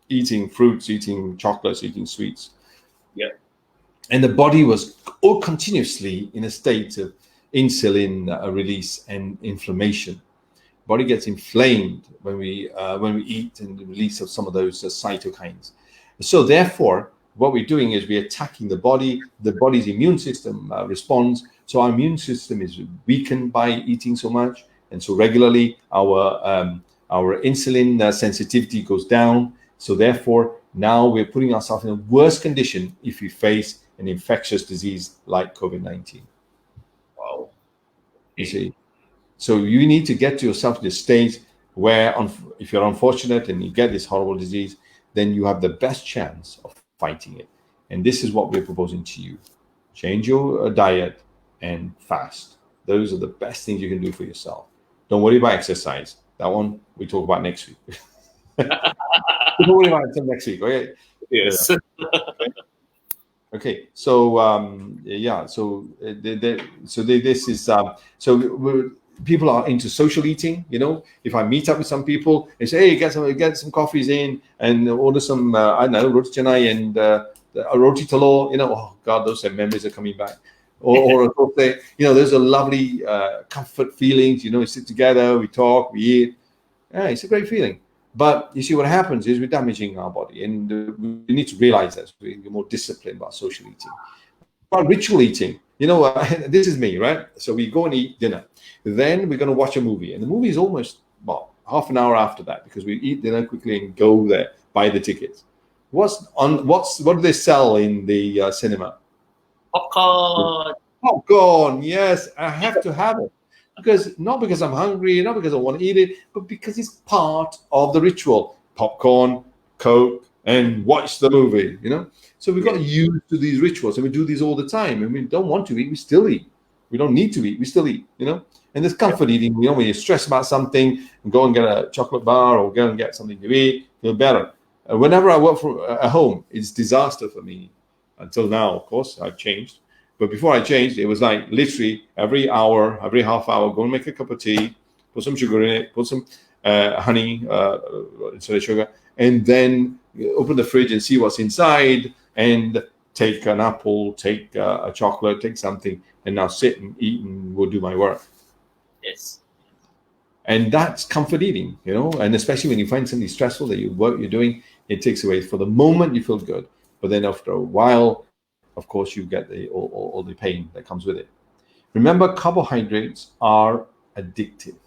eating fruits, eating chocolates, eating sweets. Yeah. And the body was all continuously in a state of insulin release and inflammation. body gets inflamed when we eat, and the release of some of those cytokines. So therefore, what we're doing is we're attacking the body. The body's immune system responds. So our immune system is weakened by eating so much, and so regularly our insulin sensitivity goes down. So therefore, now we're putting ourselves in a worse condition if we face an infectious disease like COVID-19. Wow. You see, so you need to get to yourself to the stage where, if you're unfortunate and you get this horrible disease, then you have the best chance of fighting it. And this is what we're proposing to you. Change your diet and fast. Those are the best things you can do for yourself. Don't worry about exercise. That one we talk about next week. Don't worry about it until next week. Okay. Yes. Yeah. Okay. So this is people are into social eating. If I meet up with some people, they say, "Hey, get some coffees in and order some I don't know, roti canai and roti telur." Oh God, those memories are coming back. Or there's a lovely comfort feelings. We sit together, we talk, we eat. Yeah, it's a great feeling. But you see, what happens is we're damaging our body, and we need to realize that. So we're more disciplined about social eating. About ritual eating, this is me, right? So we go and eat dinner. Then we're going to watch a movie, and the movie is almost half an hour after that, because we eat dinner quickly and go there, buy the tickets. What do they sell in the cinema? Popcorn. Popcorn, yes, I have to have it. Not because I'm hungry, not because I want to eat it, but because it's part of the ritual. Popcorn, Coke, and watch the movie, So we've got to use to these rituals, and we do these all the time. And we don't want to eat, we still eat. We don't need to eat, we still eat, And there's comfort eating, when you're stressed about something, and go and get a chocolate bar or go and get something to eat, feel better. Whenever I work at home, it's disaster for me. Until now, of course, I've changed. But before I changed, it was like literally every hour, every half hour, go and make a cup of tea, put some sugar in it, put some honey instead of sugar, and then open the fridge and see what's inside, and take an apple, take a chocolate, take something, and now sit and eat and go do my work. Yes. And that's comfort eating, and especially when you find something stressful that you're doing, it takes away. For the moment, you feel good. But then after a while, of course, you get all the pain that comes with it. Remember, carbohydrates are addictive.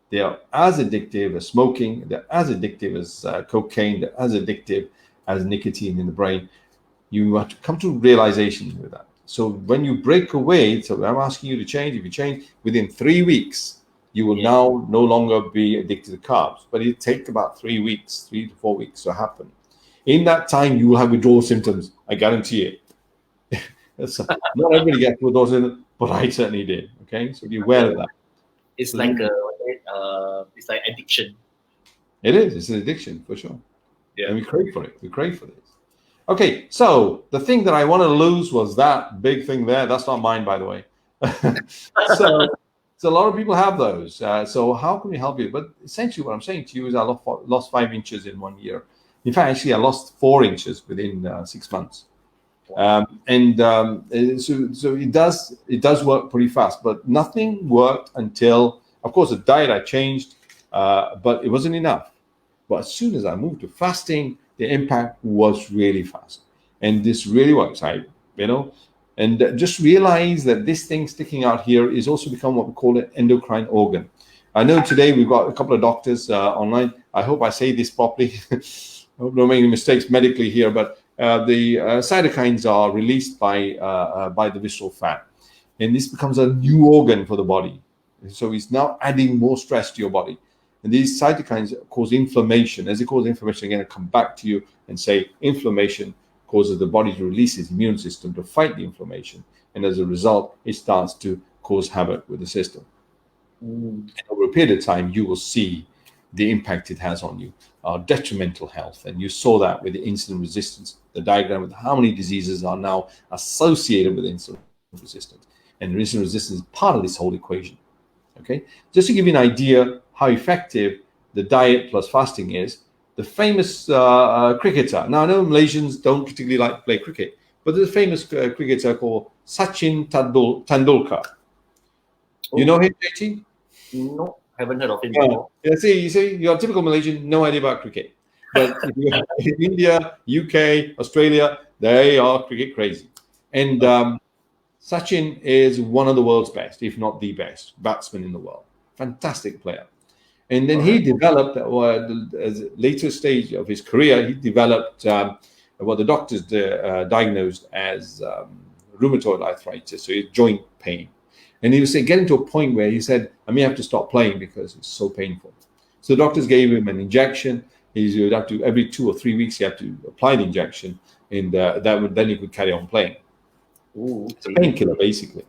They are as addictive as smoking. They're as addictive as cocaine. They're as addictive as nicotine in the brain. You have to come to realization with that. So when you break away, so I'm asking you to change. If you change within 3 weeks, you will now no longer be addicted to carbs. But it takes about 3 weeks, 3 to 4 weeks to happen. In that time, you will have withdrawal symptoms. I guarantee it. Not everybody gets withdrawal symptoms, but I certainly did. Okay, so be aware of that. It's like it's like addiction. It is. It's an addiction for sure. Yeah. And we crave for it. We crave for this. Okay, so the thing that I want to lose was that big thing there. That's not mine, by the way. So a lot of people have those. So how can we help you? But essentially, what I'm saying to you is I lost 5 inches in 1 year. In fact, actually, I lost 4 inches within 6 months. So it does work pretty fast, but nothing worked until, of course, the diet I changed, but it wasn't enough. But as soon as I moved to fasting, the impact was really fast, and this really works. And just realize that this thing sticking out here is also become what we call an endocrine organ. I know today we've got a couple of doctors online. I hope I say this properly. I hope I'm not making mistakes medically here, but the cytokines are released by the visceral fat, and this becomes a new organ for the body. So it's now adding more stress to your body, and these cytokines cause inflammation. As it causes inflammation, again, I come back to you and say inflammation causes the body to release its immune system to fight the inflammation, and as a result, it starts to cause havoc with the system. And over a period of time, you will see the impact it has on you, detrimental health. And you saw that with the insulin resistance, the diagram with how many diseases are now associated with insulin resistance. And insulin resistance is part of this whole equation. Okay, just to give you an idea how effective the diet plus fasting is, the famous cricketer. Now, I know Malaysians don't particularly like to play cricket, but there's a famous cricketer called Sachin Tendulkar. You know him, JT? No, Haven't heard of him before. Yeah, you see, you're a typical Malaysian, no idea about cricket. But if you're in India, UK, Australia, they are cricket crazy. And Sachin is one of the world's best, if not the best batsman in the world. Fantastic player. And then he developed, as a later stage of his career, he developed what the doctors diagnosed as rheumatoid arthritis, so joint pain. And he was getting to a point where he said, I may have to stop playing because it's so painful. So the doctors gave him an injection. He would have to, every 2 or 3 weeks, he had to apply the injection, and then he could carry on playing. Ooh, It's a painkiller, basically.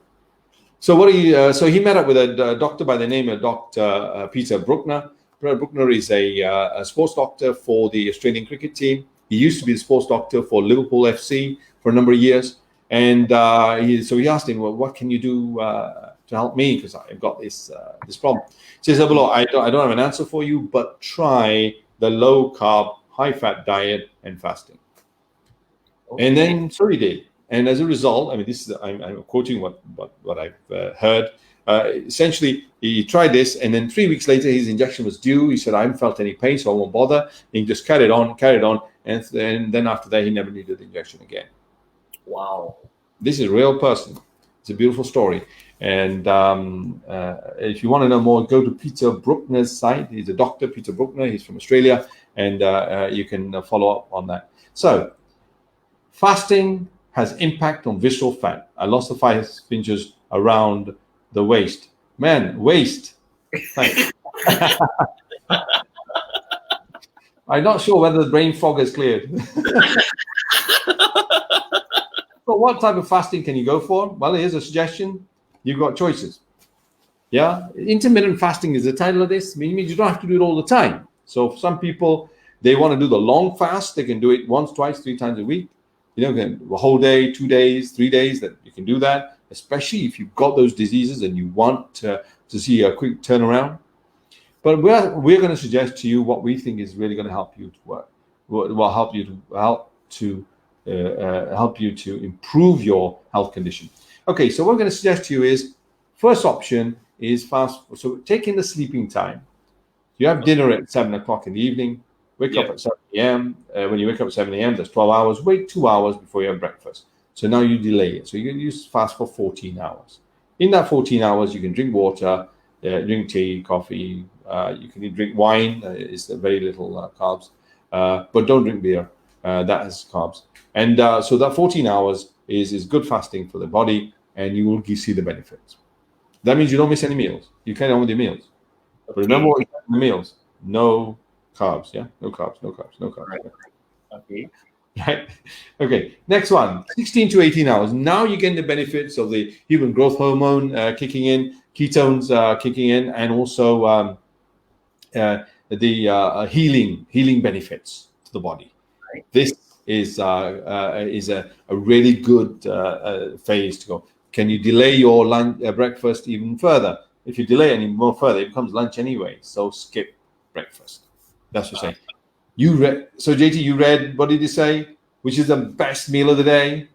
So he met up with a doctor by the name of Dr. Peter Bruckner. Bruckner is a sports doctor for the Australian cricket team. He used to be the sports doctor for Liverpool FC for a number of years. And so he asked him, well, what can you do to help me? Because I've got this problem. He says, well, I don't have an answer for you, but try the low carb, high fat diet and fasting. Okay. And then so he did. And as a result, I mean, this is I'm quoting what I've heard. Essentially, he tried this, and then 3 weeks later, his injection was due. He said, I haven't felt any pain, so I won't bother. And he just carried on, and then after that, he never needed the injection again. Wow. This is a real person. It's a beautiful story. And if you want to know more, go to Peter Bruckner's site. He's a doctor, Peter Bruckner. He's from Australia, and you can follow up on that. So, fasting has impact on visceral fat. I lost the 5 inches around the waist. Man, waist. I'm not sure whether the brain fog has cleared. So what type of fasting can you go for? Well, here's a suggestion. You've got choices. Yeah, intermittent fasting is the title of this. It means you don't have to do it all the time. So for some people, they want to do the long fast. They can do it once, twice, 3 times a week. You know, a whole day, 2 days, 3 days, that you can do that, especially if you've got those diseases and you want to see a quick turnaround. But we're going to suggest to you what we think is really going to help you to work. Will help you to improve your health condition. Okay, so what we're going to suggest to you is, first option is fast. So take in the sleeping time. You have dinner at 7 o'clock in the evening. Wake up at 7 a.m. When you wake up at 7 a.m., that's 12 hours. Wait 2 hours before you have breakfast. So now you delay it. So you fast for 14 hours. In that 14 hours, you can drink water, drink tea, coffee. You can drink wine. It's very little carbs. But don't drink beer. That has carbs. And so that 14 hours is good fasting for the body, and you will see the benefits. That means you don't miss any meals. You carry on with your meals. But remember what you have in the meals. No carbs, yeah? No carbs. Right. Okay. Right. Okay. Next one, 16 to 18 hours. Now you're getting the benefits of the human growth hormone kicking in, ketones kicking in, and also the healing benefits to the body. Right. This is a really good phase to go. Can you delay your breakfast even further? If you delay any more further, it becomes lunch anyway. So skip breakfast. That's what I'm saying. So JT, you read, what did you say? Which is the best meal of the day?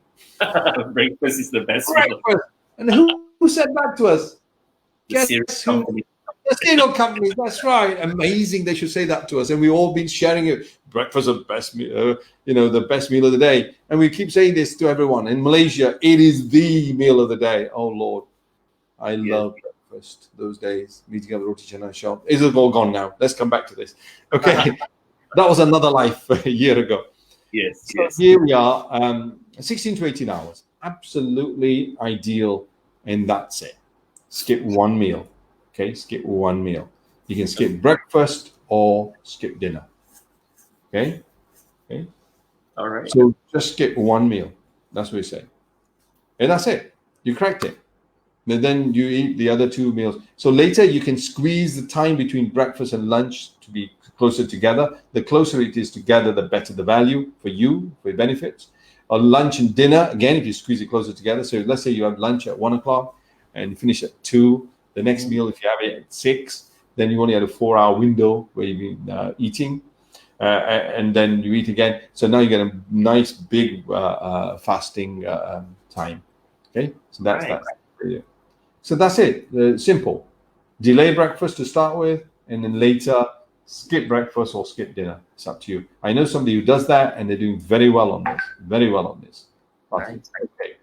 Breakfast is the best meal. And who said that to us? Guess who? The cereal companies. That's right. Amazing. They should say that to us. And we've all been sharing it. Breakfast is the best meal, the best meal of the day. And we keep saying this to everyone. In Malaysia, it is the meal of the day. Oh, Lord. I love breakfast those days. Meeting at the Roti Canai shop. It's all gone now. Let's come back to this. Okay. That was another life a year ago. Yes. So here we are, 16 to 18 hours. Absolutely ideal. And that's it. Skip one meal. Okay, skip one meal. You can skip breakfast or skip dinner. Okay? All right. So just skip one meal. That's what we say. And that's it. You cracked it. And then you eat the other 2 meals. So later you can squeeze the time between breakfast and lunch to be closer together. The closer it is together, the better the value for you, for your benefits. Or lunch and dinner, again, if you squeeze it closer together. So let's say you have lunch at 1 o'clock and you finish at 2. The next meal, if you have it at 6, then you only have a 4-hour window where you've been eating. And then you eat again. So now you get a nice big fasting time. Okay, so that's that. So that's it. Simple. delay breakfast to start with, and then later skip breakfast or skip dinner. It's up to you. I know somebody who does that, and they're doing very well on this. Very well on this. Right. Okay.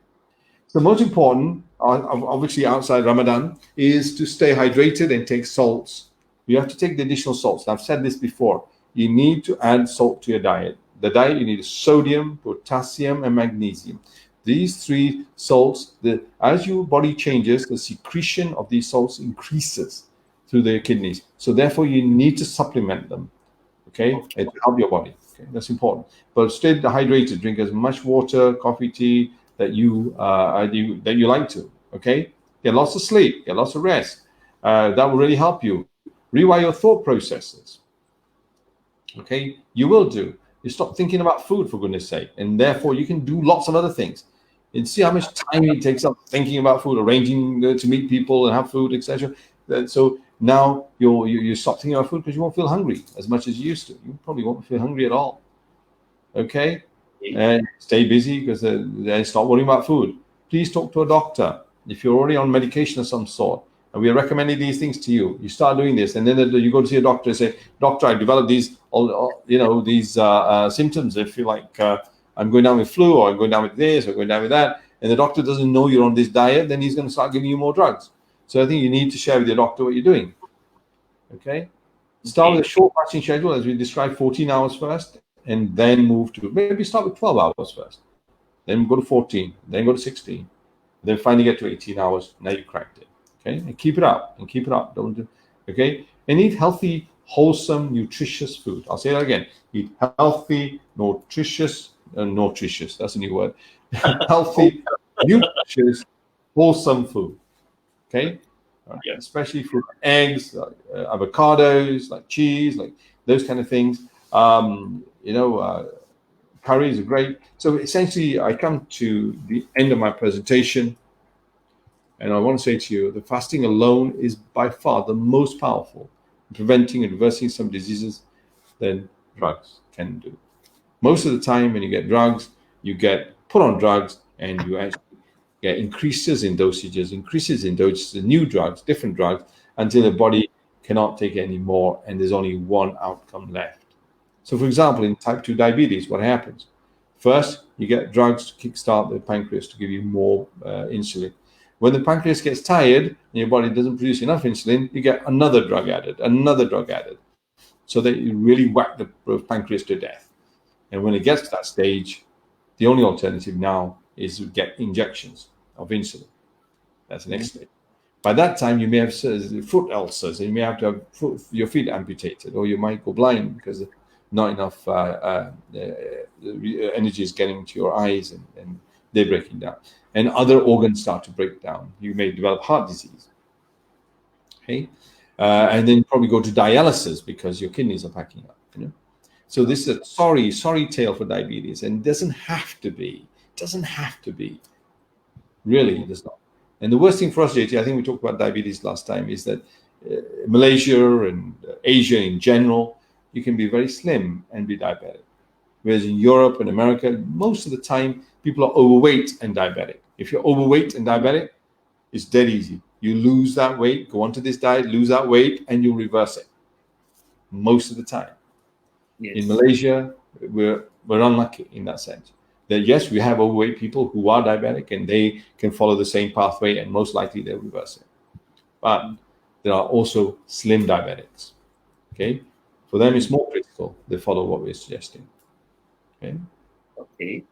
So most important, obviously outside Ramadan, is to stay hydrated and take salts. You have to take the additional salts. I've said this before. You need to add salt to your diet. The diet, you need sodium, potassium, and magnesium. These three salts, as your body changes, the secretion of these salts increases through the kidneys. So therefore, you need to supplement them, okay, and to help your body. Okay, that's important. But stay hydrated. Drink as much water, coffee, tea that you like to. Okay, get lots of sleep, get lots of rest. That will really help you rewire your thought processes. Okay, you will do. You stop thinking about food, for goodness sake, and therefore you can do lots of other things. And see how much time it takes up thinking about food, arranging to meet people and have food, etc. So now you stop thinking about food because you won't feel hungry as much as you used to. You probably won't feel hungry at all. Okay, and stay busy because then stop worrying about food. Please talk to a doctor if you're already on medication of some sort. And we are recommending these things to you. You start doing this, and then you go to see a doctor and say, "Doctor, I developed these, these symptoms. If you like, I'm going down with flu, or I'm going down with this, or going down with that," and the doctor doesn't know you're on this diet, then he's going to start giving you more drugs. So I think you need to share with your doctor what you're doing. Okay, start with a short fasting schedule, as we described, 14 hours first, and then move to maybe start with 12 hours first, then go to 14, then go to 16, then finally get to 18 hours. Now you cracked it. Okay, and keep it up, and keep it up. Don't do, okay, and eat healthy, wholesome, nutritious food. I'll say that again. Eat healthy, nutritious. That's a new word. Healthy, nutritious, wholesome food. Okay, Yeah. especially fruit, eggs, avocados, like cheese, like those kind of things. Curries are great. So essentially, I come to the end of my presentation. And I want to say to you, the fasting alone is by far the most powerful in preventing and reversing some diseases than drugs can do. Most of the time, when you get drugs, you get put on drugs, and you actually get increases in dosages, new drugs, different drugs, until the body cannot take it anymore, and there's only one outcome left. So, for example, in type 2 diabetes, what happens? First, you get drugs to kickstart the pancreas to give you more insulin. When the pancreas gets tired and your body doesn't produce enough insulin, you get another drug added, so that you really whack the pancreas to death. And when it gets to that stage, the only alternative now is to get injections of insulin. That's the next stage. By that time, you may have foot ulcers, and you may have to have your feet amputated, or you might go blind because not enough energy is getting to your eyes, and they're breaking down. And other organs start to break down. You may develop heart disease. Okay, and then probably go to dialysis because your kidneys are packing up. So this is a sorry tale for diabetes, and it doesn't have to be. Really, it does not. And the worst thing for us, JT, I think we talked about diabetes last time, is that Malaysia and Asia in general, you can be very slim and be diabetic. Whereas in Europe and America, most of the time, people are overweight and diabetic. If you're overweight and diabetic, it's dead easy. You lose that weight, go onto this diet, lose that weight, and you'll reverse it. Most of the time. Yes. In Malaysia, we're unlucky in that sense. That yes, we have overweight people who are diabetic, and they can follow the same pathway, and most likely they'll reverse it. But there are also slim diabetics. Okay, for them it's more critical. They follow what we're suggesting. Okay.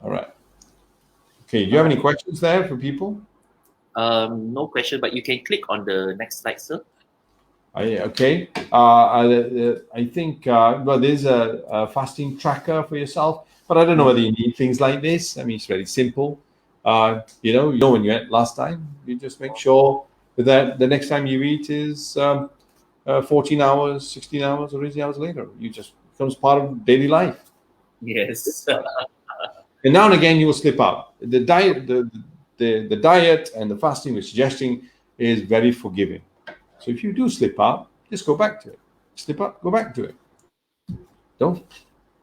All right. Okay. Do you have any questions there for people? No question, but you can click on the next slide, sir. Okay. I think there's a fasting tracker for yourself, but I don't know whether you need things like this. I mean, it's very simple. You know when you ate last time. You just make sure that the next time you eat is 14 hours, 16 hours, or 18 hours later. You just becomes part of daily life. Yes. And now and again, you will slip up. The diet, the diet and the fasting we're suggesting is very forgiving. So if you do slip up, just go back to it. Slip up, go back to it. Don't.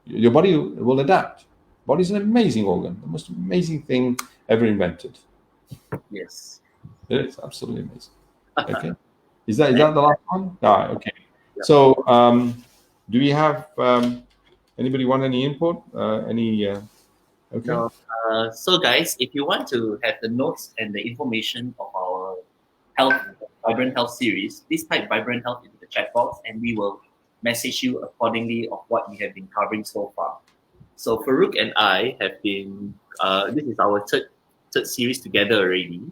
Your body will adapt. Body's an amazing organ, the most amazing thing ever invented. Yes. It is absolutely amazing. Okay. Is that the last one? All right, okay. Yeah. So do we have anybody want any input? Okay. No. So guys, if you want to have the notes and the information of our health, Vibrant Health series, please type Vibrant Health into the chat box and we will message you accordingly of what we have been covering so far. So Farouk and I have been, this is our third series together already,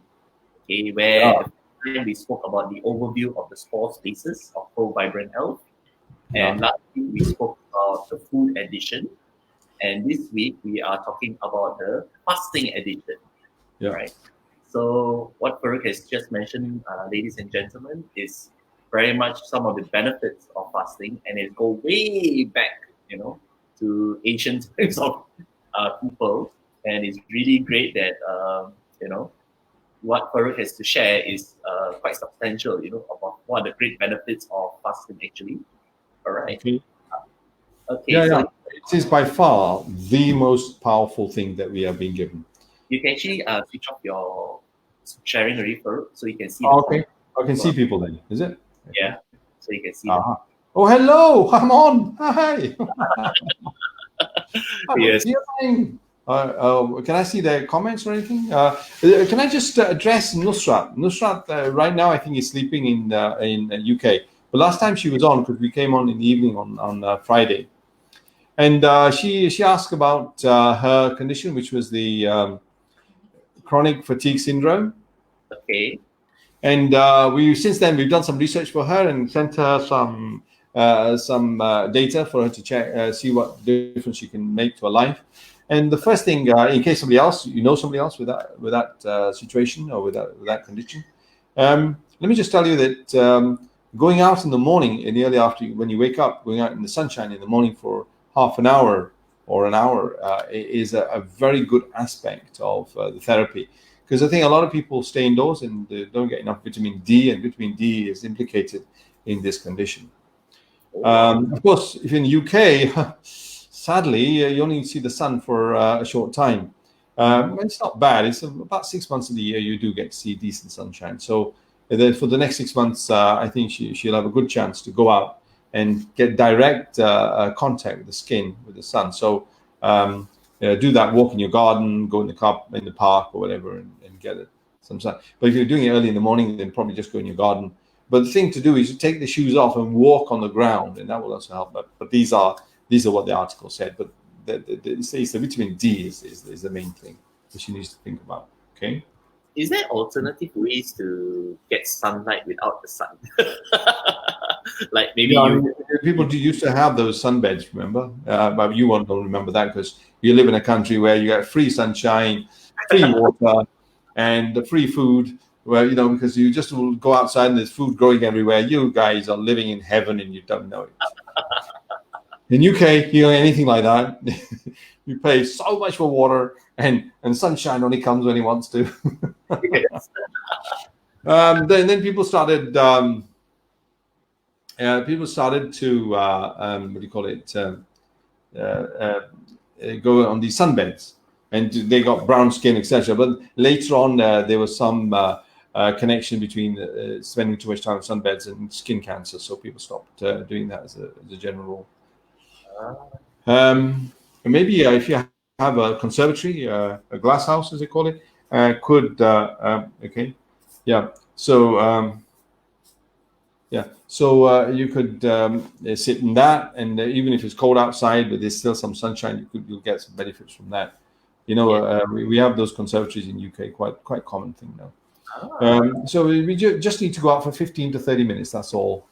okay, where the first time we spoke about the overview of the spore spaces of Pro Vibrant Health. And last week we spoke about the food edition. And this week we are talking about the fasting edition. Yeah. Right. So what Farouk has just mentioned, ladies and gentlemen, is very much some of the benefits of fasting, and it go way back, to ancient times of people. And it's really great that what Farouk has to share is quite substantial, about what are the great benefits of fasting actually. All right. Okay. Okay. Yeah, so yeah. It is by far the most powerful thing that we have been given. you can actually switch off your sharing already, Farouk, so you can see. Okay. I can see people then. Is it? Yeah. So you can see. Them. Oh, hello! I'm on. Hi. Yes. Can I see the comments or anything? Can I just address Nusrat? Nusrat right now I think is sleeping in UK. But last time she was on, because we came on in the evening on Friday, and she asked about her condition, which was the chronic fatigue syndrome. Okay. And we since then we've done some research for her and sent her some data for her to check, see what difference she can make to her life. And the first thing, in case somebody else with that situation or with that condition, let me just tell you that going out in the morning, in the early afternoon, when you wake up, going out in the sunshine in the morning for half an hour or an hour is a very good aspect of the therapy. Because I think a lot of people stay indoors and they don't get enough vitamin D, and vitamin D is implicated in this condition. Of course, if in the UK, sadly, you only see the sun for a short time. It's not bad. It's about 6 months of the year you do get to see decent sunshine. So for the next 6 months, I think she'll have a good chance to go out and get direct contact with the skin, with the sun. So do that walk in your garden, go in the park or whatever, and get it some sun. But if you're doing it early in the morning, then probably just go in your garden. But the thing to do is to take the shoes off and walk on the ground, and that will also help. But these are what the article said. But it says the vitamin D is the main thing that she needs to think about. Okay. Is there alternative ways to get sunlight without the sun? Like maybe people used to have those sunbeds, remember? But you won't remember that because you live in a country where you get free sunshine, free water, and free food. Well, because you just will go outside and there's food growing everywhere. You guys are living in heaven and you don't know it. In UK, you know anything like that, you pay so much for water, and sunshine only comes when it wants to. Yes. Then people started. People started to what do you call it? Go on these sunbeds, and they got brown skin, etc. But later on, there was some connection between spending too much time on sunbeds and skin cancer. So people stopped doing that as a general rule. Maybe if you have a conservatory, a glass house, as they call it, okay, yeah. So you could sit in that, and even if it's cold outside, but there's still some sunshine, you'll get some benefits from that. We have those conservatories in UK, quite common thing now. So we just need to go out for 15 to 30 minutes. That's all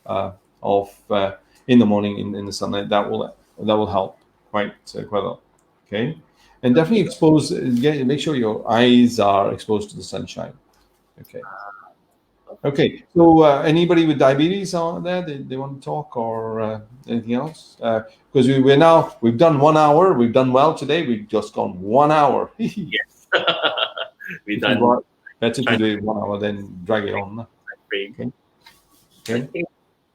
in the morning in the sunlight. That will help quite a lot. Okay, and definitely make sure your eyes are exposed to the sunshine. Okay. So anybody with diabetes on there, they want to talk or anything else? Because we've done 1 hour. We've done well today. We've just gone 1 hour. Yes. We've done better to do it 1 hour than drag it on. Okay.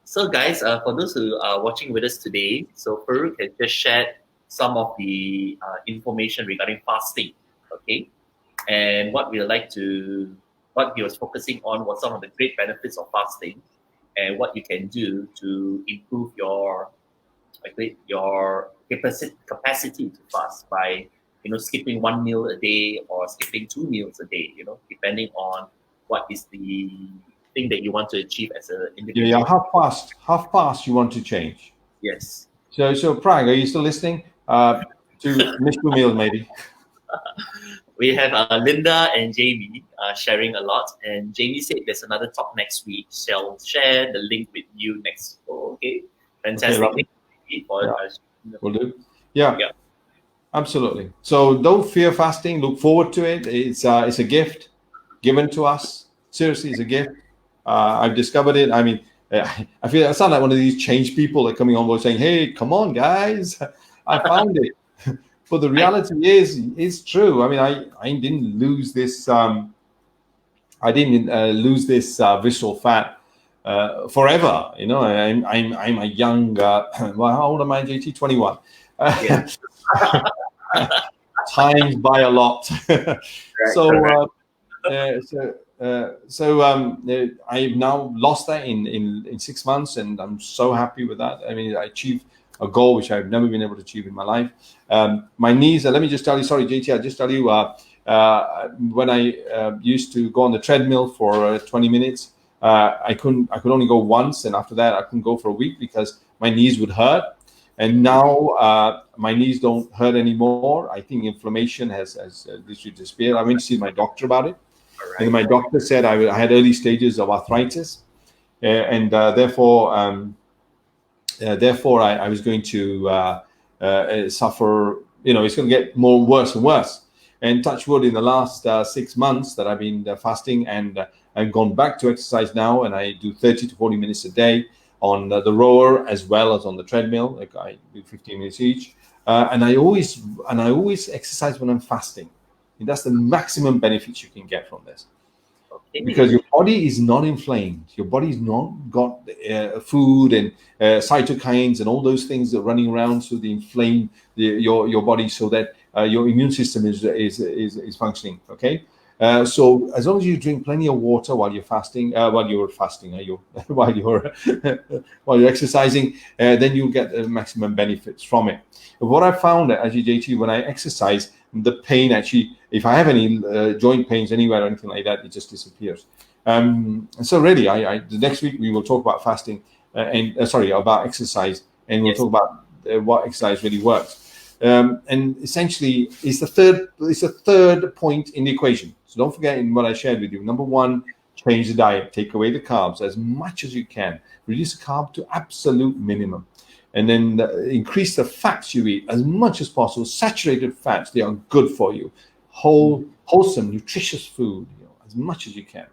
So guys, for those who are watching with us today, so Farouk has just shared some of the information regarding fasting, okay? And what he was focusing on was some of the great benefits of fasting. and what you can do to improve your capacity to fast by skipping one meal a day or skipping 2 meals a day, depending on what is the thing that you want to achieve as an Yeah. individual. How fast you want to change? Yes. So Prag, are you still listening? To Mr. Meal, maybe. We have Linda and Jamie sharing a lot, and Jamie said there's another talk next week. She'll share the link with you next. Oh, okay, Okay, fantastic. lovely. Thank you for Yeah, will do. Yeah, yeah. absolutely. So don't fear fasting. Look forward to it. It's a gift given to us. Seriously, it's a gift. I've discovered it. I mean, I feel I sound like one of these change people that are coming on board saying, "Hey, come on, guys, I found it." But the reality is, it's true. I mean, I didn't lose this. I didn't lose this visceral fat forever. You know, I'm a young. Well, how old am I, JT? 21. Yeah. Times by a lot. So, I've now lost that in 6 months, and I'm so happy with that. I mean, I achieved a goal which I've never been able to achieve in my life. My knees. Let me just tell you. Sorry, JT. I'll just tell you. When I used to go on the treadmill for 20 minutes, I could only go once, and after that, I couldn't go for a week because my knees would hurt. And now my knees don't hurt anymore. I think inflammation has literally disappeared. I went to see my doctor about it, and my doctor said I had early stages of arthritis, and therefore I was going to suffer. You know, it's going to get worse and worse. And touch wood, in the last 6 months that I've been fasting, and I've gone back to exercise now, and I do 30 to 40 minutes a day on the rower as well as on the treadmill. Like I do 15 minutes each, and I always exercise when I'm fasting. And that's the maximum benefits you can get from this, because your body is not inflamed. Your body's not got food and cytokines and all those things that are running around, so they inflame your body, so that your immune system is functioning. Okay. So as long as you drink plenty of water while you're fasting, while you're exercising, then you'll get the maximum benefits from it. What I found, actually, JT, when I exercise, the pain actually, if I have any joint pains anywhere or anything like that, it just disappears. So really, the next week we will talk about fasting about exercise, and we'll talk about what exercise really works. And essentially, it's the third point in the equation. So don't forget in what I shared with you. Number one, change the diet. Take away the carbs as much as you can. Reduce the carb to absolute minimum. And then increase the fats you eat as much as possible. Saturated fats, they are good for you. Wholesome, nutritious food, as much as you can.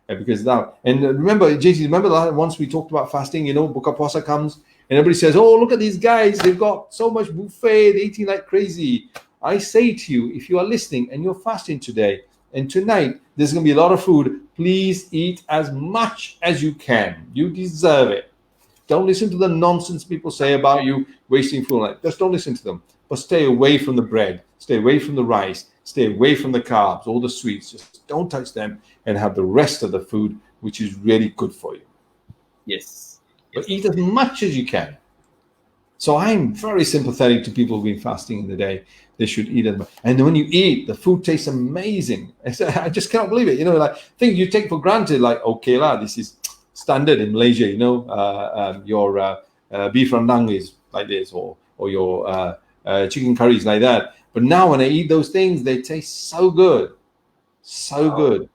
Because that, and remember, JT, that once we talked about fasting, Buka Puasa comes, and everybody says, "Oh, look at these guys. They've got so much buffet. They're eating like crazy." I say to you, if you are listening and you're fasting today and tonight, there's going to be a lot of food. Please eat as much as you can. You deserve it. Don't listen to the nonsense people say about you wasting food. Just don't listen to them. But stay away from the bread. Stay away from the rice. Stay away from the carbs, all the sweets. Just don't touch them, and have the rest of the food, which is really good for you. Yes. But eat as much as you can. So I'm very sympathetic to people who've been fasting in the day. They should eat as much. And when you eat, the food tastes amazing. I just cannot believe it. Things you take for granted, like, okay, this is standard in Malaysia. Your beef rendang is like this, or your chicken curry is like that. But now when I eat those things, they taste so good, so good.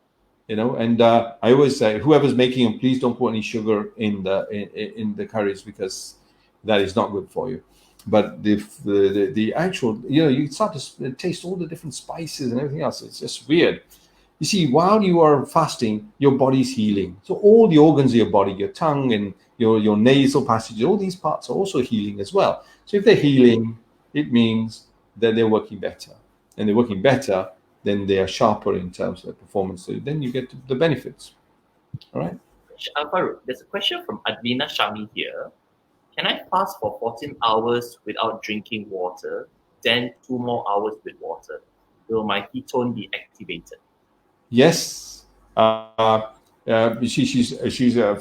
And I always say, whoever's making them, please don't put any sugar in the curries, because that is not good for you. But the actual, you start to taste all the different spices and everything else. It's just weird. You see, while you are fasting, your body's healing. So all the organs of your body, your tongue and your nasal passages, all these parts are also healing as well. So if they're healing, it means that they're working better. And they're working better, then they are sharper in terms of performance. So then you get the benefits. All right. Farooq, there's a question from Advina Shami here. Can I fast for 14 hours without drinking water, then 2 more hours with water? Will my ketone be activated? Yes. she's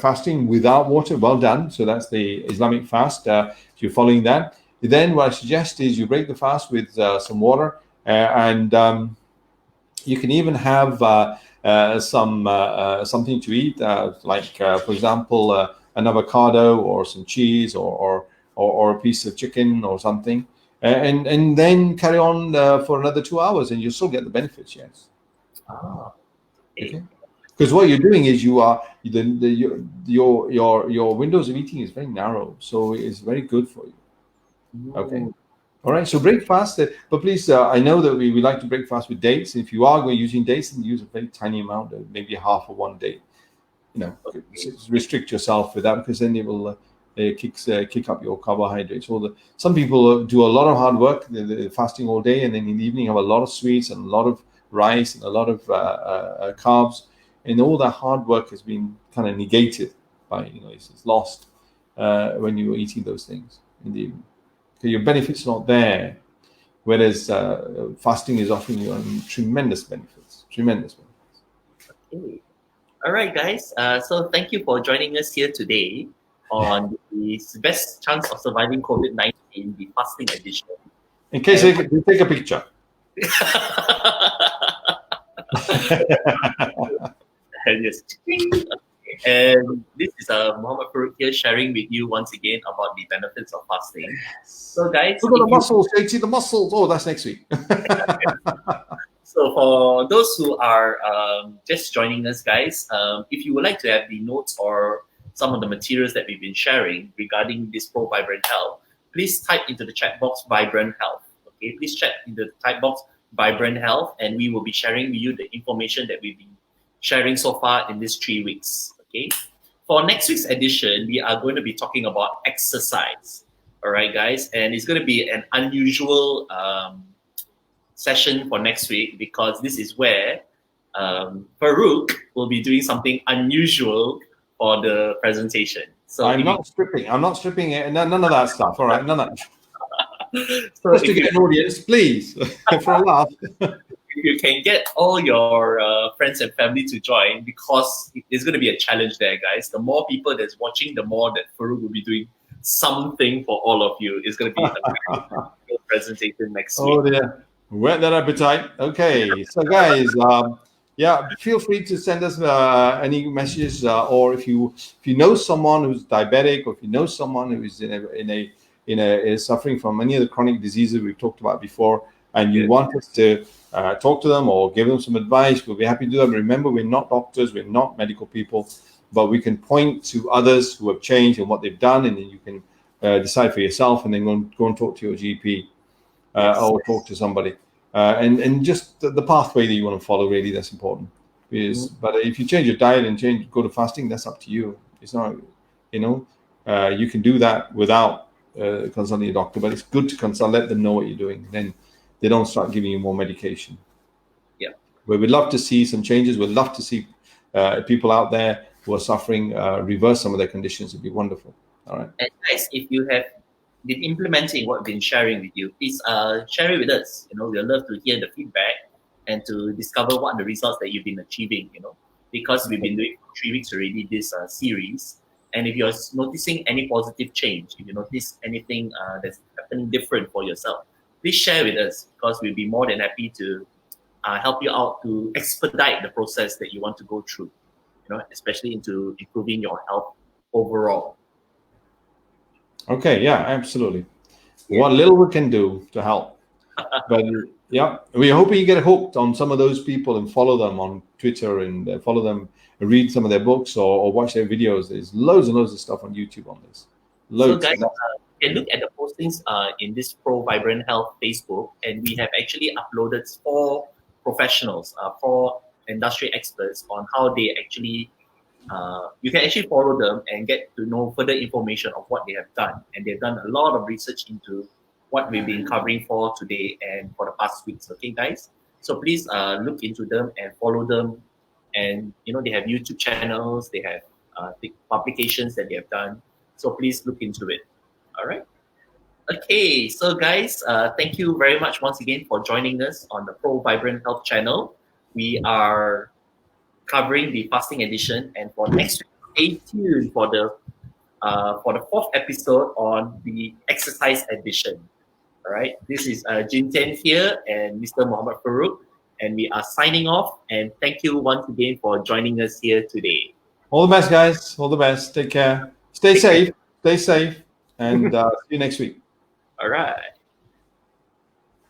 fasting without water. Well done. So that's the Islamic fast. If you're following that, then what I suggest is you break the fast with some water, and you can even have something to eat, for example, an avocado or some cheese or a piece of chicken or something, and then carry on for another 2 hours, and you'll still get the benefits. Yes. Ah, Okay. Because what you're doing is your windows of eating is very narrow, so it's very good for you. Okay. All right. So break fast, but please, I know that we like to break fast with dates. If you are going using dates, then use a very tiny amount, maybe half of one date. Restrict yourself with that, because then it will kick up your carbohydrates. Some people do a lot of hard work, they're fasting all day, and then in the evening have a lot of sweets and a lot of rice and a lot of carbs, and all that hard work has been kind of negated by it's lost when you're eating those things in the evening. So your benefits not there, whereas fasting is offering you tremendous benefits. Okay. All right, guys. So thank you for joining us here today on the best chance of surviving COVID-19, the fasting edition. In case they take a picture. Yes. And this is Muhammad Farooq here, sharing with you once again about the benefits of fasting. So, guys, look at the muscles. See the muscles. Oh, that's next week. So, for those who are just joining us, guys, if you would like to have the notes or some of the materials that we've been sharing regarding this Pro Vibrant Health, please type into the chat box Vibrant Health. Okay, please chat in the type box Vibrant Health, and we will be sharing with you the information that we've been sharing so far in these 3 weeks. Okay, for next week's edition, we are going to be talking about exercise. All right, guys, and it's going to be an unusual session for next week, because this is where Farooq will be doing something unusual for the presentation. So I'm not stripping it. None of that stuff. All right, none of that. So just to get an audience, please, for a laugh. You can get all your friends and family to join, because it's going to be a challenge there, guys. The more people that's watching, the more that Farooq will be doing something for all of you. It's going to be a presentation next week. Oh dear, whet that appetite. Okay, so guys, feel free to send us any messages, or if you know someone who's diabetic, or if you know someone who is is suffering from any of the chronic diseases we've talked about before, and you want us to talk to them or give them some advice, we'll be happy to do that. Remember, we're not doctors, we're not medical people, but we can point to others who have changed and what they've done, and then you can decide for yourself, and then go and talk to your GP or talk to somebody. And just the pathway that you want to follow, really, that's important. But if you change your diet and go to fasting, that's up to you. It's not, you can do that without consulting your doctor, but it's good to consult, let them know what you're doing. Then they don't start giving you more medication. Yeah. But we'd love to see some changes. We'd love to see people out there who are suffering reverse some of their conditions. It'd be wonderful. All right. And guys, if you have been implementing what we've been sharing with you, please share it with us. We'd love to hear the feedback and to discover what are the results that you've been achieving, because we've been doing for 3 weeks already this series. And if you're noticing any positive change, if you notice anything that's happening different for yourself, please share with us, because we'll be more than happy to help you out to expedite the process that you want to go through, especially into improving your health overall. Okay, yeah, absolutely. Yeah. What little we can do to help. But yeah, we're hoping you get hooked on some of those people and follow them on Twitter and follow them, read some of their books or watch their videos. There's loads and loads of stuff on YouTube on this. Loads. So guys, you can look at the postings in this Pro Vibrant Health Facebook, and we have actually uploaded 4 professionals, 4 industry experts on how they actually you can actually follow them and get to know further information of what they have done. And they've done a lot of research into what we've been covering for today and for the past weeks. Okay, guys? So please look into them and follow them. And, they have YouTube channels, they have publications that they have done. So please look into it. All right? Okay, so guys, thank you very much once again for joining us on the Pro Vibrant Health channel. We are covering the fasting edition. And for next week, stay tuned for the fourth episode on the exercise edition. All right, this is Jin Tian here and Mr. Muhammad Farouk, and we are signing off. And thank you once again for joining us here today. All the best, guys. All the best. Take care. Stay safe. Stay safe. And see you next week. All right.